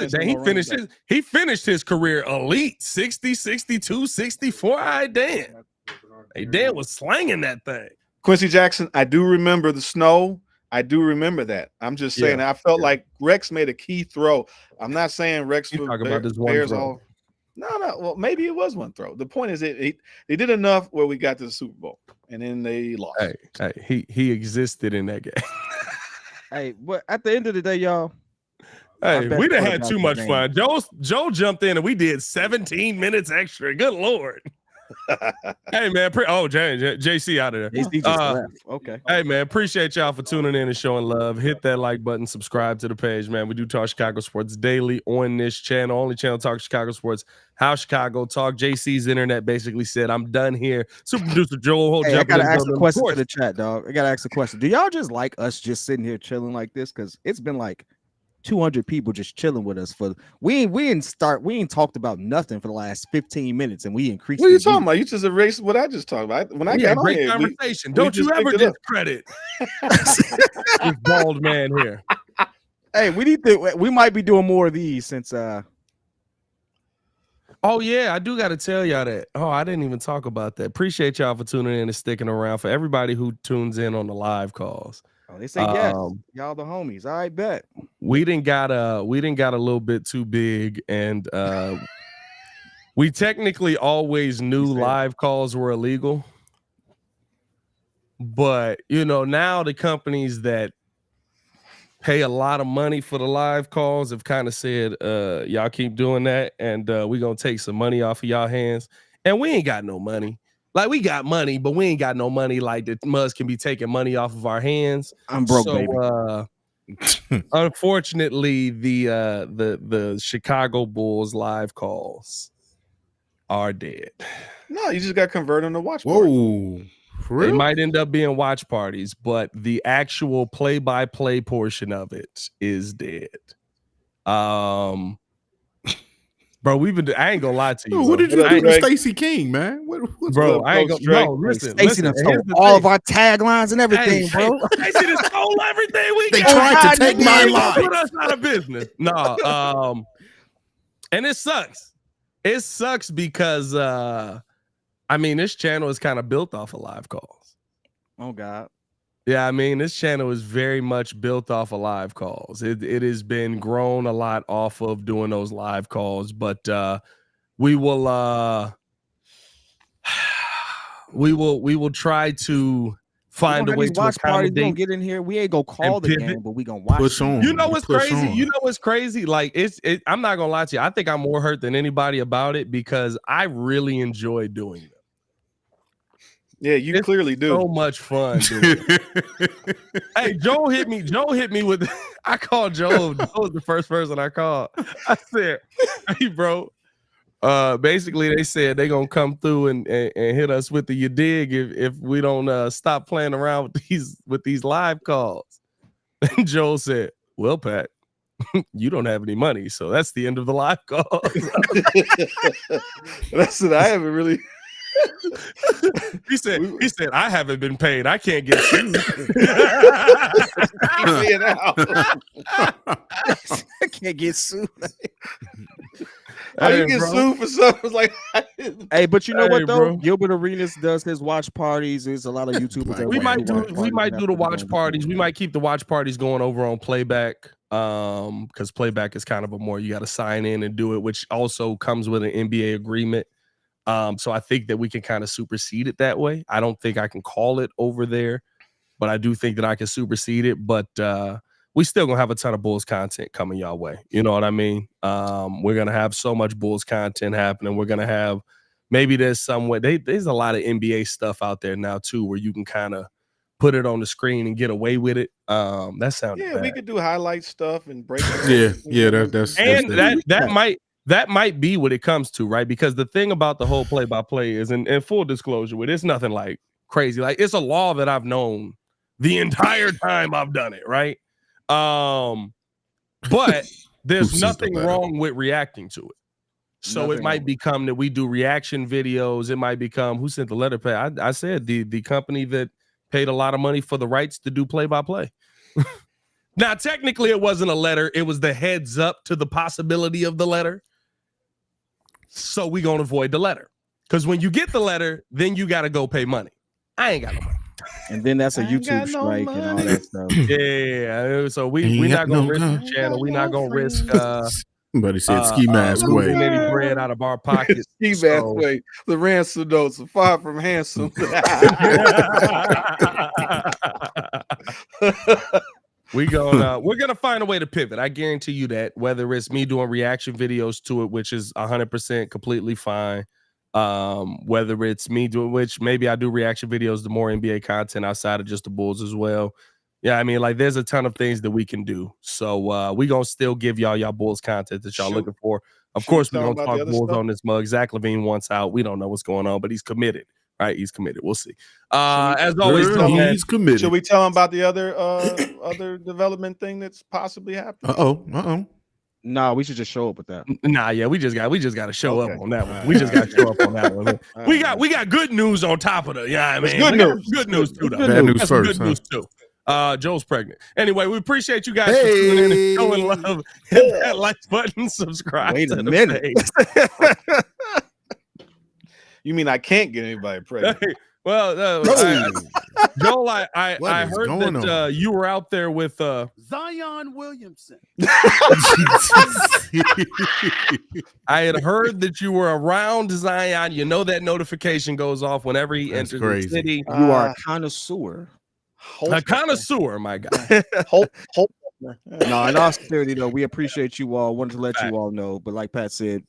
He finished his career elite 60, 62, 64. Damn. Hey, Dan was slanging that thing. Quincy Jackson, I do remember the snow. I do remember that. I'm just saying, I felt like Rex made a key throw. I'm not saying Rex was about this one Bears throw. all. No. Well, maybe it was one throw. The point is, they did enough where we got to the Super Bowl, and then they lost. Hey, he existed in that game. Hey, but at the end of the day, y'all. Hey, we done had too much fun. Joe jumped in and we did 17 minutes extra. Good Lord. Hey, man. JC out of there. JC just left. Okay. Hey, man. Appreciate y'all for tuning in and showing love. Hit that like button. Subscribe to the page, man. We do talk Chicago sports daily on this channel. Only channel talk Chicago sports. How Chicago talk. JC's internet basically said, I'm done here. Super producer Joel. I got to ask a question to the chat, dog. I got to ask a question. Do y'all just like us just sitting here chilling like this? Because it's been like 200 people just chilling with us for we ain't talked about nothing for the last 15 minutes and we increased. What are you talking about? You just erased what I just talked about. When I got on here, conversation. Don't you ever discredit this bald man here. Hey, we might be doing more of these since Oh yeah, I do got to tell y'all that. Oh, I didn't even talk about that. Appreciate y'all for tuning in and sticking around. For everybody who tunes in on the live calls. Oh, they say yes. Y'all the homies. I bet. We didn't got a little bit too big, and we technically always knew live calls were illegal. But now the companies that pay a lot of money for the live calls have kind of said, y'all keep doing that, and we're gonna take some money off of y'all hands. And we ain't got no money. Like, we got money, but we ain't got no money like the Muzz can be taking money off of our hands. I'm broke, baby. Unfortunately, the Chicago Bulls live calls are dead. No, you just got converted to watch parties. Whoa. For real? They might end up being watch parties, but the actual play-by-play portion of it is dead. Bro, I ain't gonna lie to you. What did you do to Stacey King, man? Bro, I ain't gonna. No, listen. Stacey done stole all of our taglines and everything, bro. Stacey done stole everything we They got. tried to take my life. Put us out of business. No, and it sucks. It sucks because this channel is kind of built off of live calls. Oh God. Yeah, this channel is very much built off of live calls. It has been grown a lot off of doing those live calls, but we will try to find a way to watch parties. We gonna get in here. We ain't gonna call the game, but we gonna watch. Push on. You know what's crazy? You know what's crazy? Like I'm not gonna lie to you. I think I'm more hurt than anybody about it because I really enjoy doing it. Yeah, you clearly do. So much fun. Hey, Joe hit me with. I called Joe. Joe was the first person I called. I said, "Hey, bro." Basically, they said they're gonna come through and hit us with the you dig if we don't stop playing around with these live calls. And Joe said, "Well, Pat, you don't have any money, so that's the end of the live call." That's it. I haven't really. He said, I haven't been paid. I can't get sued. I can't get sued. How you get sued for something like? Hey, but you know what though? Bro. Gilbert Arenas does his watch parties. There's a lot of YouTubers. We might do the watch parties. We might keep the watch parties going over on Playback. Because Playback is kind of a more you got to sign in and do it, which also comes with an NBA agreement. So I think that we can kind of supersede it that way. I don't think I can call it over there, but I do think that I can supersede it. But we still gonna have a ton of Bulls content coming y'all way. You know what I mean? We're gonna have so much Bulls content happening. We're gonna have maybe there's some way there's a lot of NBA stuff out there now too, where you can kind of put it on the screen and get away with it. That sounds bad. We could do highlight stuff and break. That might be what it comes to, right? Because the thing about the whole play-by-play is, and full disclosure, it's nothing like crazy. Like, it's a law that I've known the entire time I've done it, right? But there's nothing wrong with reacting to it. So it might become that we do reaction videos. It might become who sent the letter. I said the company that paid a lot of money for the rights to do play-by-play. Now, technically, it wasn't a letter. It was the heads up to the possibility of the letter. So we're going to avoid the letter. Because when you get the letter, then you got to go pay money. I ain't got no money. And then that's a YouTube strike and all that stuff. Yeah. So we're not going to risk the channel. We're not going to risk... Somebody said ski mask way. Any bread out of our pockets. Ski mask way. The ransom notes are far from handsome. We're gonna find a way to pivot. I guarantee you that, whether it's me doing reaction videos to it, which is 100% completely fine. Whether it's me doing, which maybe I do reaction videos to more NBA content outside of just the Bulls as well. Yeah, I mean, like there's a ton of things that we can do. So we're gonna still give y'all Bulls content that y'all looking for. Of course, we're gonna talk Bulls on this mug. Zach LaVine wants out. We don't know what's going on, but he's committed. Right, he's committed. We'll see. As always, he's committed. Should we tell him about the other development thing that's possibly happening? No, we should just show up with that. Nah, yeah, we just got to show up on that one. We just got to show up on that one. We got good news on top of the. Yeah, I mean, good news too. Though. Bad news first. Good news too. Joel's pregnant. Anyway, we appreciate you guys for tuning in and showing love. Hit that like button, subscribe. Wait a minute. You mean I can't get anybody pregnant? Hey, well, Joel, I heard that you were out there with Zion Williamson. I had heard that you were around Zion. You know that notification goes off whenever he enters the city. You are a connoisseur. A connoisseur, my guy. No, in all sincerity, though, we appreciate you all. Wanted to let you all know, but like Pat said,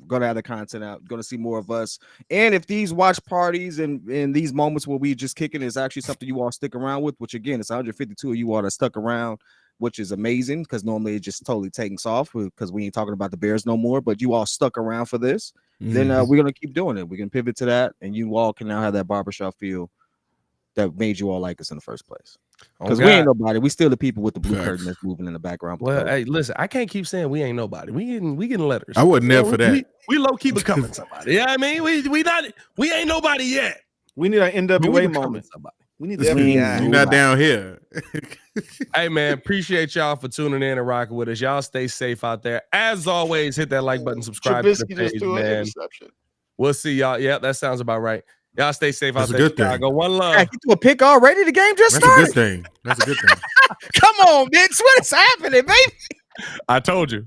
gonna have the content out, gonna see more of us. And if these watch parties and these moments where we just kicking is actually something you all stick around with, which again, it's 152 of you all that stuck around, which is amazing because normally it just totally takes off because we ain't talking about the Bears no more. But you all stuck around for this, then we're gonna keep doing it. We can pivot to that, and you all can now have that barbershop feel that made you all like us in the first place. Because we ain't nobody. We still the people with the blue curtain that's moving in the background. Well, hey, listen, I can't keep saying we ain't nobody. We getting letters. I wasn't there for that. We low key becoming somebody. Yeah, I mean, we ain't nobody yet. We need an NWA moment. Somebody. We need the FBI. You're not down here. Hey man, appreciate y'all for tuning in and rocking with us. Y'all stay safe out there. As always, hit that like button, subscribe to the page, man. We'll see y'all. Yeah, that sounds about right. Y'all stay safe out there. Chicago. One love. You threw a pick already? The game just started. That's a good thing. Come on, bitch. What is happening, baby? I told you.